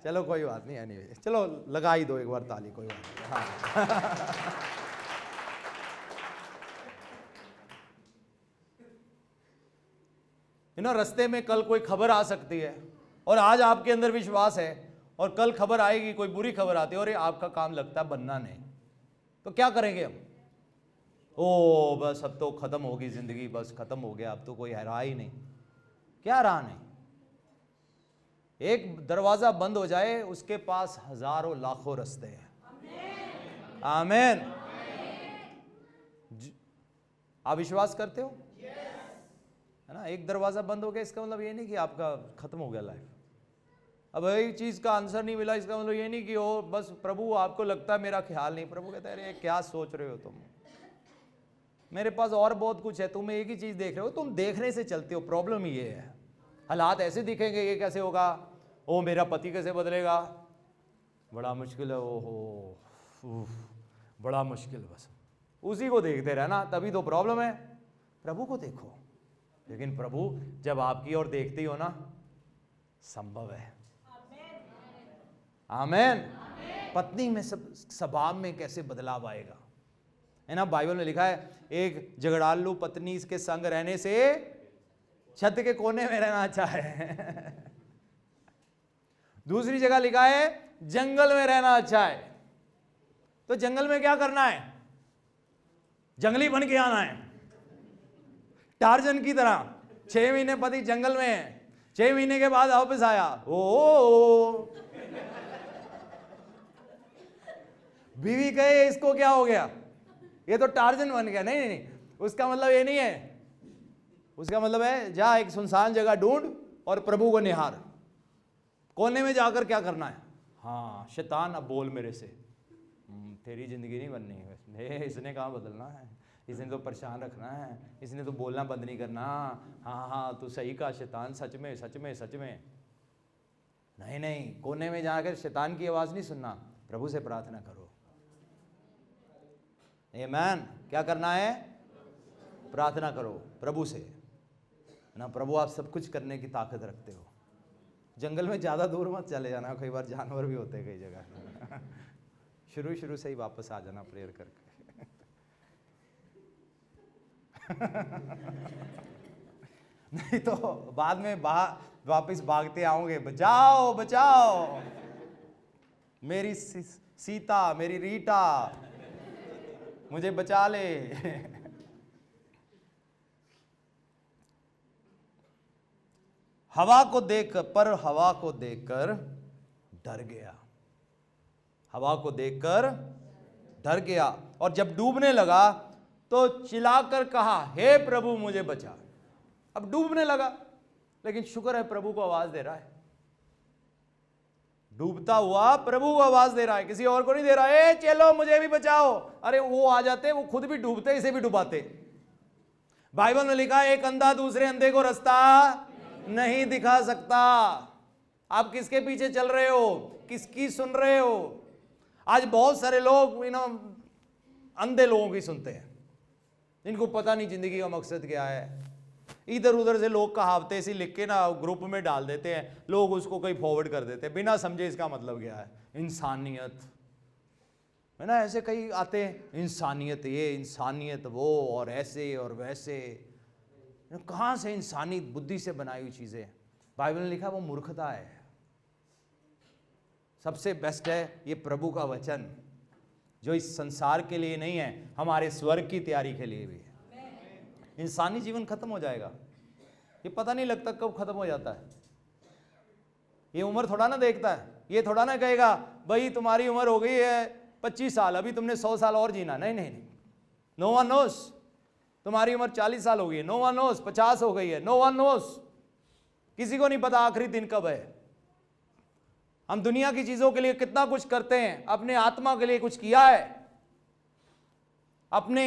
चलो कोई बात नहीं, एनीवे चलो लगा ही दो एक बार ताली, कोई बात नहीं। हाँ। रास्ते में कल कोई खबर आ सकती है और आज आपके अंदर विश्वास है और कल खबर आएगी, कोई बुरी खबर आती है और ये आपका काम लगता है बनना नहीं, तो क्या करेंगे हम? ओ बस अब तो खत्म होगी जिंदगी, बस खत्म हो गया, अब तो कोई रहा ही नहीं। क्या रहा नहीं? एक दरवाजा बंद हो जाए, उसके पास हजारों लाखों रास्ते हैं। आमीन। आप विश्वास करते हो? है ना? एक दरवाजा बंद हो गया, इसका मतलब ये नहीं कि आपका खत्म हो गया लाइफ। अब एक चीज का आंसर नहीं मिला, इसका मतलब ये नहीं कि ओ बस प्रभु आपको लगता है मेरा ख्याल नहीं। प्रभु कहता है अरे क्या सोच रहे हो तुम, मेरे पास और बहुत कुछ है, तुम एक ही चीज देख रहे हो, तुम देखने से चलते हो। प्रॉब्लम ये है, हालात ऐसे दिखेंगे, ये कैसे होगा, ओ मेरा पति कैसे बदलेगा, बड़ा मुश्किल है, ओहो बड़ा मुश्किल, बस उसी को देखते रहना, तभी तो प्रॉब्लम है। प्रभु को देखो, लेकिन प्रभु जब आपकी ओर देखते ही हो ना, संभव है। आमीन। पत्नी में स्वभाव में कैसे बदलाव आएगा, है ना? बाइबल में लिखा है एक झगड़ालू पत्नी के संग रहने से छत के कोने में रहना अच्छा है। दूसरी जगह लिखा है जंगल में रहना अच्छा है। तो जंगल में क्या करना है? जंगली बन के आना है, टार्जन की तरह। 6 महीने पति जंगल में है, 6 महीने के बाद वापस आया, ओ बीवी कहे इसको क्या हो गया, ये तो टार्जन बन गया। नहीं नहीं नहीं, उसका मतलब ये नहीं है। उसका मतलब है जा एक सुनसान जगह ढूंढ और प्रभु को निहार। कोने में जाकर क्या करना है? हाँ शैतान अब बोल मेरे से, तेरी जिंदगी नहीं बननी है, इसने कहाँ बदलना है, इसने तो परेशान रखना है, इसने तो बोलना बंद नहीं करना। हाँ हाँ तू सही कहा शैतान, सच में सच में सच में। नहीं नहीं, कोने में जाकर शैतान की आवाज़ नहीं सुनना, प्रभु से प्रार्थना करो। आमीन। क्या करना है? प्रार्थना करो प्रभु से ना। प्रभु आप सब कुछ करने की ताकत रखते हो। जंगल में ज़्यादा दूर मत चले जाना, कई बार जानवर भी होते हैं कई जगह। शुरू से ही वापस आ जाना प्रेयर करके। नहीं तो बाद में वापस भागते आओगे, बचाओ बचाओ मेरी सीता, मेरी रीटा, मुझे बचा ले। हवा को देखकर डर गया। हवा को देखकर डर गया और जब डूबने लगा तो चिल्लाकर कहा, हे प्रभु मुझे बचा। अब डूबने लगा, लेकिन शुक्र है प्रभु को आवाज दे रहा है। डूबता हुआ प्रभु को आवाज दे रहा है, किसी और को नहीं दे रहा है, चलो मुझे भी बचाओ। अरे वो आ जाते, वो खुद भी डूबते, इसे भी डुबाते। बाइबल में लिखा है एक अंधा दूसरे अंधे को रास्ता नहीं दिखा सकता। आप किसके पीछे चल रहे हो, किसकी सुन रहे हो? आज बहुत सारे लोग अंधे लोगों की सुनते हैं, इनको पता नहीं जिंदगी का मकसद क्या है। इधर उधर से लोग कहावतें सी लिख के ना ग्रुप में डाल देते हैं, लोग उसको कहीं फॉरवर्ड कर देते हैं बिना समझे इसका मतलब क्या है। इंसानियत है ना, ऐसे कई आते हैं, इंसानियत ये, इंसानियत वो, और ऐसे और वैसे। कहाँ से इंसानी बुद्धि से बनाई हुई चीजें? बाइबल में लिखा वो मूर्खता है। सबसे बेस्ट है ये प्रभु का वचन, जो इस संसार के लिए नहीं है, हमारे स्वर्ग की तैयारी के लिए भी है। इंसानी जीवन खत्म हो जाएगा, ये पता नहीं लगता कब खत्म हो जाता है। ये उम्र थोड़ा ना देखता है, ये थोड़ा ना कहेगा भाई तुम्हारी उम्र हो गई है 25 साल, अभी तुमने 100 साल और जीना। नहीं नहीं नहीं, नो वन नोस। तुम्हारी उम्र 40 साल हो गई है, नो वन नोस। 50 हो गई है, नो वन नोस। किसी को नहीं पता आखिरी दिन कब है। हम दुनिया की चीजों के लिए कितना कुछ करते हैं, अपने आत्मा के लिए कुछ किया है, अपने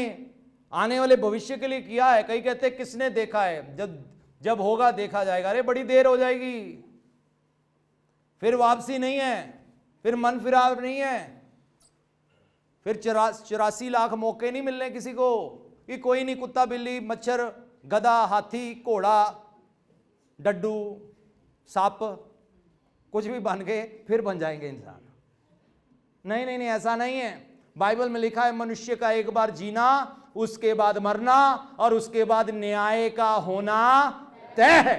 आने वाले भविष्य के लिए किया है। कई कहते हैं किसने देखा है, जब होगा देखा जाएगा। अरे बड़ी देर हो जाएगी, फिर वापसी नहीं है, फिर मन फिराव नहीं है, फिर 84 लाख मौके नहीं मिलने किसी को कि कोई नहीं, कुत्ता बिल्ली मच्छर गधा हाथी घोड़ा डड्डू सांप कुछ भी बन गए फिर बन जाएंगे इंसान। नहीं नहीं नहीं, ऐसा नहीं है। बाइबल में लिखा है मनुष्य का एक बार जीना, उसके बाद मरना और उसके बाद न्याय का होना तय है।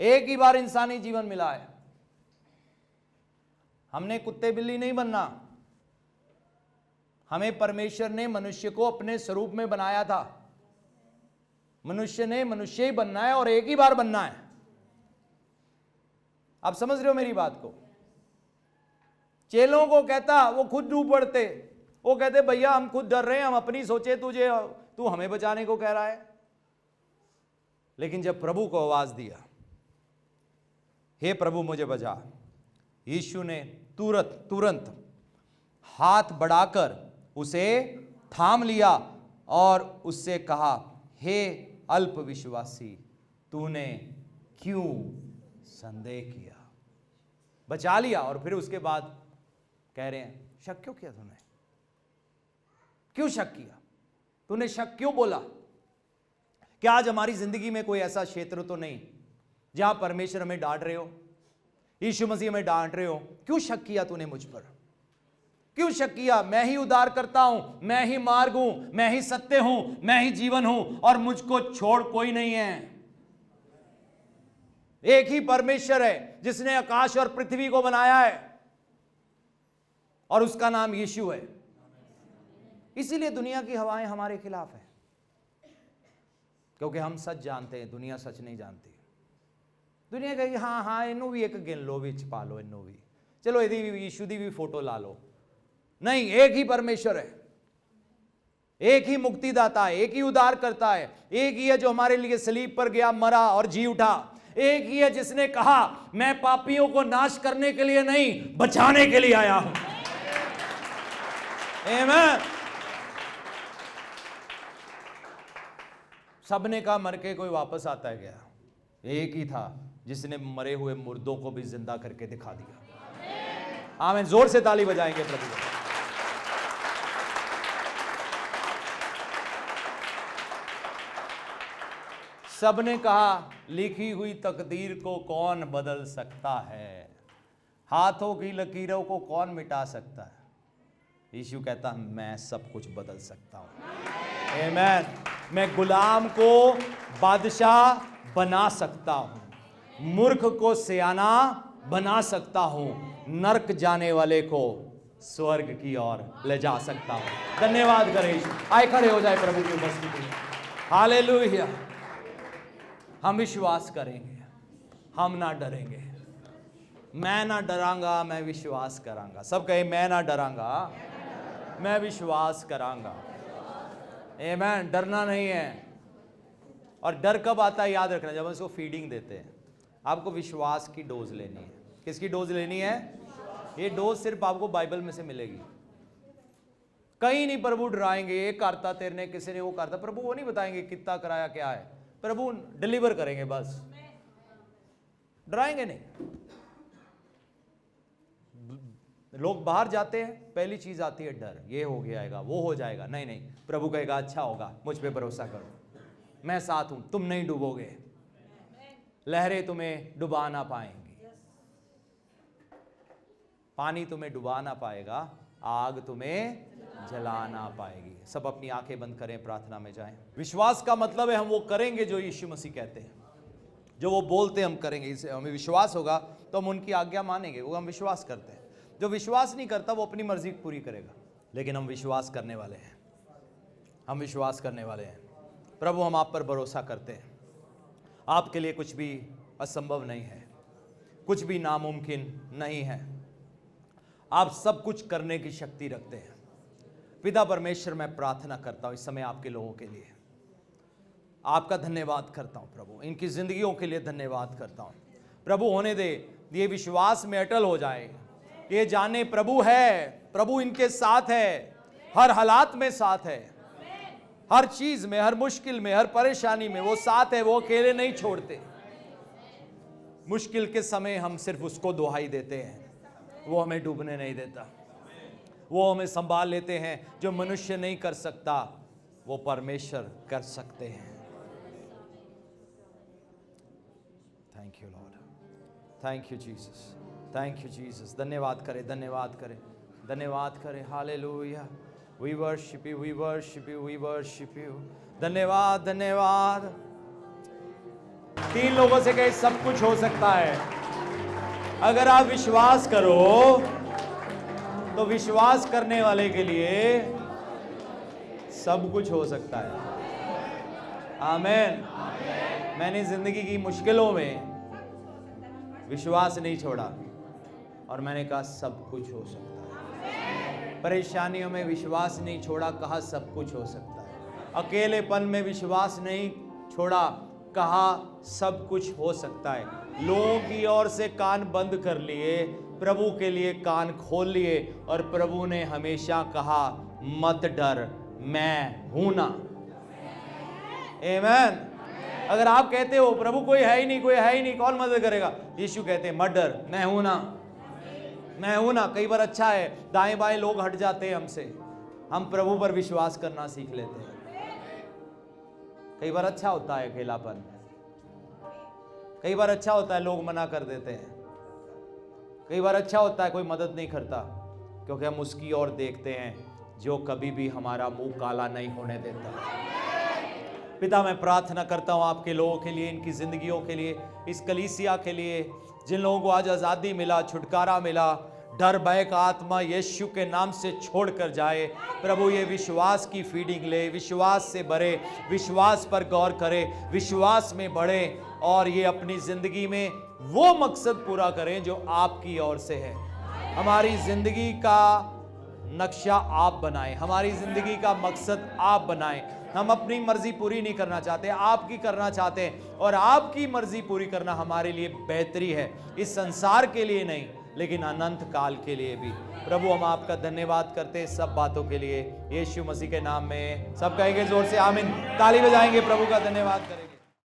एक ही बार इंसानी जीवन मिला है। हमने कुत्ते बिल्ली नहीं बनना, हमें परमेश्वर ने मनुष्य को अपने स्वरूप में बनाया था। मनुष्य ने मनुष्य ही बनना है और एक ही बार बनना है। आप समझ रहे हो मेरी बात को? चेलों को कहता, वो खुद डूब पड़ते, वो कहते भैया हम खुद डर रहे हैं, हम अपनी सोचे, तू हमें बचाने को कह रहा है। लेकिन जब प्रभु को आवाज दिया, हे प्रभु मुझे बचा, यीशु ने तुरंत हाथ बढ़ाकर उसे थाम लिया और उससे कहा, हे अल्प विश्वासी, तूने क्यों संदेह किया? बचा लिया। और फिर उसके बाद कह रहे हैं शक क्यों किया तूने? क्यों शक किया? तूने शक क्यों बोला? क्या आज हमारी जिंदगी में कोई ऐसा क्षेत्र तो नहीं जहां परमेश्वर हमें डांट रहे हो, यीशु मसीह हमें डांट रहे हो, क्यों शक किया तूने मुझ पर? क्यों शक किया? मैं ही उद्धार करता हूं, मैं ही मार्ग हूं, मैं ही सत्य हूं, मैं ही जीवन हूं और मुझको छोड़ कोई नहीं है। एक ही परमेश्वर है जिसने आकाश और पृथ्वी को बनाया है और उसका नाम यीशु है। इसीलिए दुनिया की हवाएं हमारे खिलाफ है, क्योंकि हम सच जानते हैं, दुनिया सच नहीं जानती। दुनिया कहेगी हाँ हाँ इनू भी एक गिन लो, विच पा लो, इनू भी चलो यदि यीशु दी भी फोटो ला लो। नहीं, एक ही परमेश्वर है, एक ही मुक्तिदाता है, एक ही उद्धार करता है, एक ही है जो हमारे लिए सलीब पर गया, मरा और जी उठा। एक ही है जिसने कहा मैं पापियों को नाश करने के लिए नहीं, बचाने के लिए आया हूं। आमीन। सबने कहा मर के कोई वापस आता है क्या? एक ही था जिसने मरे हुए मुर्दों को भी जिंदा करके दिखा दिया। आमीन। जोर से ताली बजाएंगे प्रभु को। सबने कहा लिखी हुई तकदीर को कौन बदल सकता है, हाथों की लकीरों को कौन मिटा सकता है? यीशु कहता मैं सब कुछ बदल सकता हूं। आमीन। मैं गुलाम को बादशाह बना सकता हूं, मूर्ख को सियाना बना सकता हूं, नरक जाने वाले को स्वर्ग की ओर ले जा सकता हूं। धन्यवाद करें। आए खड़े हो जाए प्रभु की उपस्थिति में। हालेलुया। हम विश्वास करेंगे, हम ना डरेंगे। मैं ना डरांगा, मैं विश्वास करांगा। सब कहे मैं ना डरांगा, मैं विश्वास करांगा। आमीन। डरना नहीं है। और डर कब आता है याद रखना, जब हम इसको फीडिंग देते हैं। आपको विश्वास की डोज लेनी है। किसकी डोज लेनी है? ये डोज सिर्फ आपको बाइबल में से मिलेगी। कहीं नहीं प्रभु डराएंगे, ये करता तेरे ने, किसी ने वो करता, प्रभु वो नहीं बताएंगे कितना कराया क्या है। प्रभु डिलीवर करेंगे बस, डराएंगे नहीं। लोग बाहर जाते हैं, पहली चीज आती है डर, ये हो जाएगा वो हो जाएगा। नहीं नहीं, प्रभु कहेगा अच्छा होगा, मुझ पे भरोसा करो, मैं साथ हूं, तुम नहीं डूबोगे, लहरें तुम्हें डुबा ना पाएंगी, पानी तुम्हें डुबा ना पाएगा, आग तुम्हें जला ना पाएगी। सब अपनी आंखें बंद करें, प्रार्थना में जाएं। विश्वास का मतलब है हम वो करेंगे जो यीशु मसीह कहते हैं, जो वो बोलते हम करेंगे। इसे हमें विश्वास होगा तो हम उनकी आज्ञा मानेंगे, वो हम विश्वास करते हैं। जो विश्वास नहीं करता वो अपनी मर्जी पूरी करेगा। लेकिन हम विश्वास करने वाले हैं, हम विश्वास करने वाले हैं। प्रभु हम आप पर भरोसा करते हैं। आपके लिए कुछ भी असंभव नहीं है, कुछ भी नामुमकिन नहीं है। आप सब कुछ करने की शक्ति रखते हैं। पिता परमेश्वर, मैं प्रार्थना करता हूँ इस समय आपके लोगों के लिए, आपका धन्यवाद करता हूँ प्रभु, इनकी जिंदगियों के लिए धन्यवाद करता हूँ प्रभु। होने दे ये विश्वास में अटल हो जाए, ये जाने प्रभु है, प्रभु इनके साथ है, हर हालात में साथ है, हर चीज में, हर मुश्किल में, हर परेशानी में वो साथ है, वो अकेले नहीं छोड़ते। मुश्किल के समय हम सिर्फ उसको दुहाई देते हैं, वो हमें डूबने नहीं देता, वो हमें संभाल लेते हैं। जो मनुष्य नहीं कर सकता वो परमेश्वर कर सकते हैं। Thank you lord, thank you Jesus, thank you Jesus. धन्यवाद करें, धन्यवाद करें, धन्यवाद करें। Hallelujah, we worship you, we worship you, we worship you. धन्यवाद, धन्यवाद। 3 लोगों से कहे सब कुछ हो सकता है। अगर आप विश्वास करो तो विश्वास करने वाले के लिए सब कुछ हो सकता है। आमीन। मैंने जिंदगी की मुश्किलों में विश्वास नहीं छोड़ा और मैंने कहा सब कुछ हो सकता है। परेशानियों में विश्वास नहीं छोड़ा, कहा सब कुछ हो सकता है। अकेलेपन में विश्वास नहीं छोड़ा, कहा सब कुछ हो सकता है। लोगों की ओर से कान बंद कर लिए, प्रभु के लिए कान खोल लिए और प्रभु ने हमेशा कहा मत डर, मैं हूं ना। आमीन। अगर आप कहते हो प्रभु कोई है ही नहीं, कोई है ही नहीं, कौन मदद करेगा, यीशु कहते हैं मत डर, मैं हूं ना, मैं हूं ना। कई बार अच्छा है दाएं बाएं लोग हट जाते हैं हमसे, हम प्रभु पर विश्वास करना सीख लेते हैं। कई बार अच्छा होता है अकेलापन, कई बार अच्छा होता है लोग मना कर देते हैं, कई बार अच्छा होता है कोई मदद नहीं करता, क्योंकि हम उसकी ओर देखते हैं जो कभी भी हमारा मुंह काला नहीं होने देता। पिता मैं प्रार्थना करता हूँ आपके लोगों के लिए, इनकी जिंदगियों के लिए, इस कलीसिया के लिए, जिन लोगों को आज आज़ादी मिला, छुटकारा मिला, डर भय का आत्मा यीशु के नाम से छोड़कर जाए। प्रभु ये विश्वास की फीडिंग ले, विश्वास से भरे, विश्वास पर गौर करे, विश्वास में बढ़े और ये अपनी जिंदगी में वो मकसद पूरा करें जो आपकी ओर से है। हमारी जिंदगी का नक्शा आप बनाएं, हमारी जिंदगी का मकसद आप बनाएं। हम अपनी मर्जी पूरी नहीं करना चाहते, आपकी करना चाहते हैं, और आपकी मर्जी पूरी करना हमारे लिए बेहतरी है, इस संसार के लिए नहीं लेकिन अनंत काल के लिए भी। प्रभु हम आपका धन्यवाद करते हैं सब बातों के लिए, यीशु मसीह के नाम में। सब कहेंगे जोर से आमीन, ताली बजाएंगे, प्रभु का धन्यवाद करें।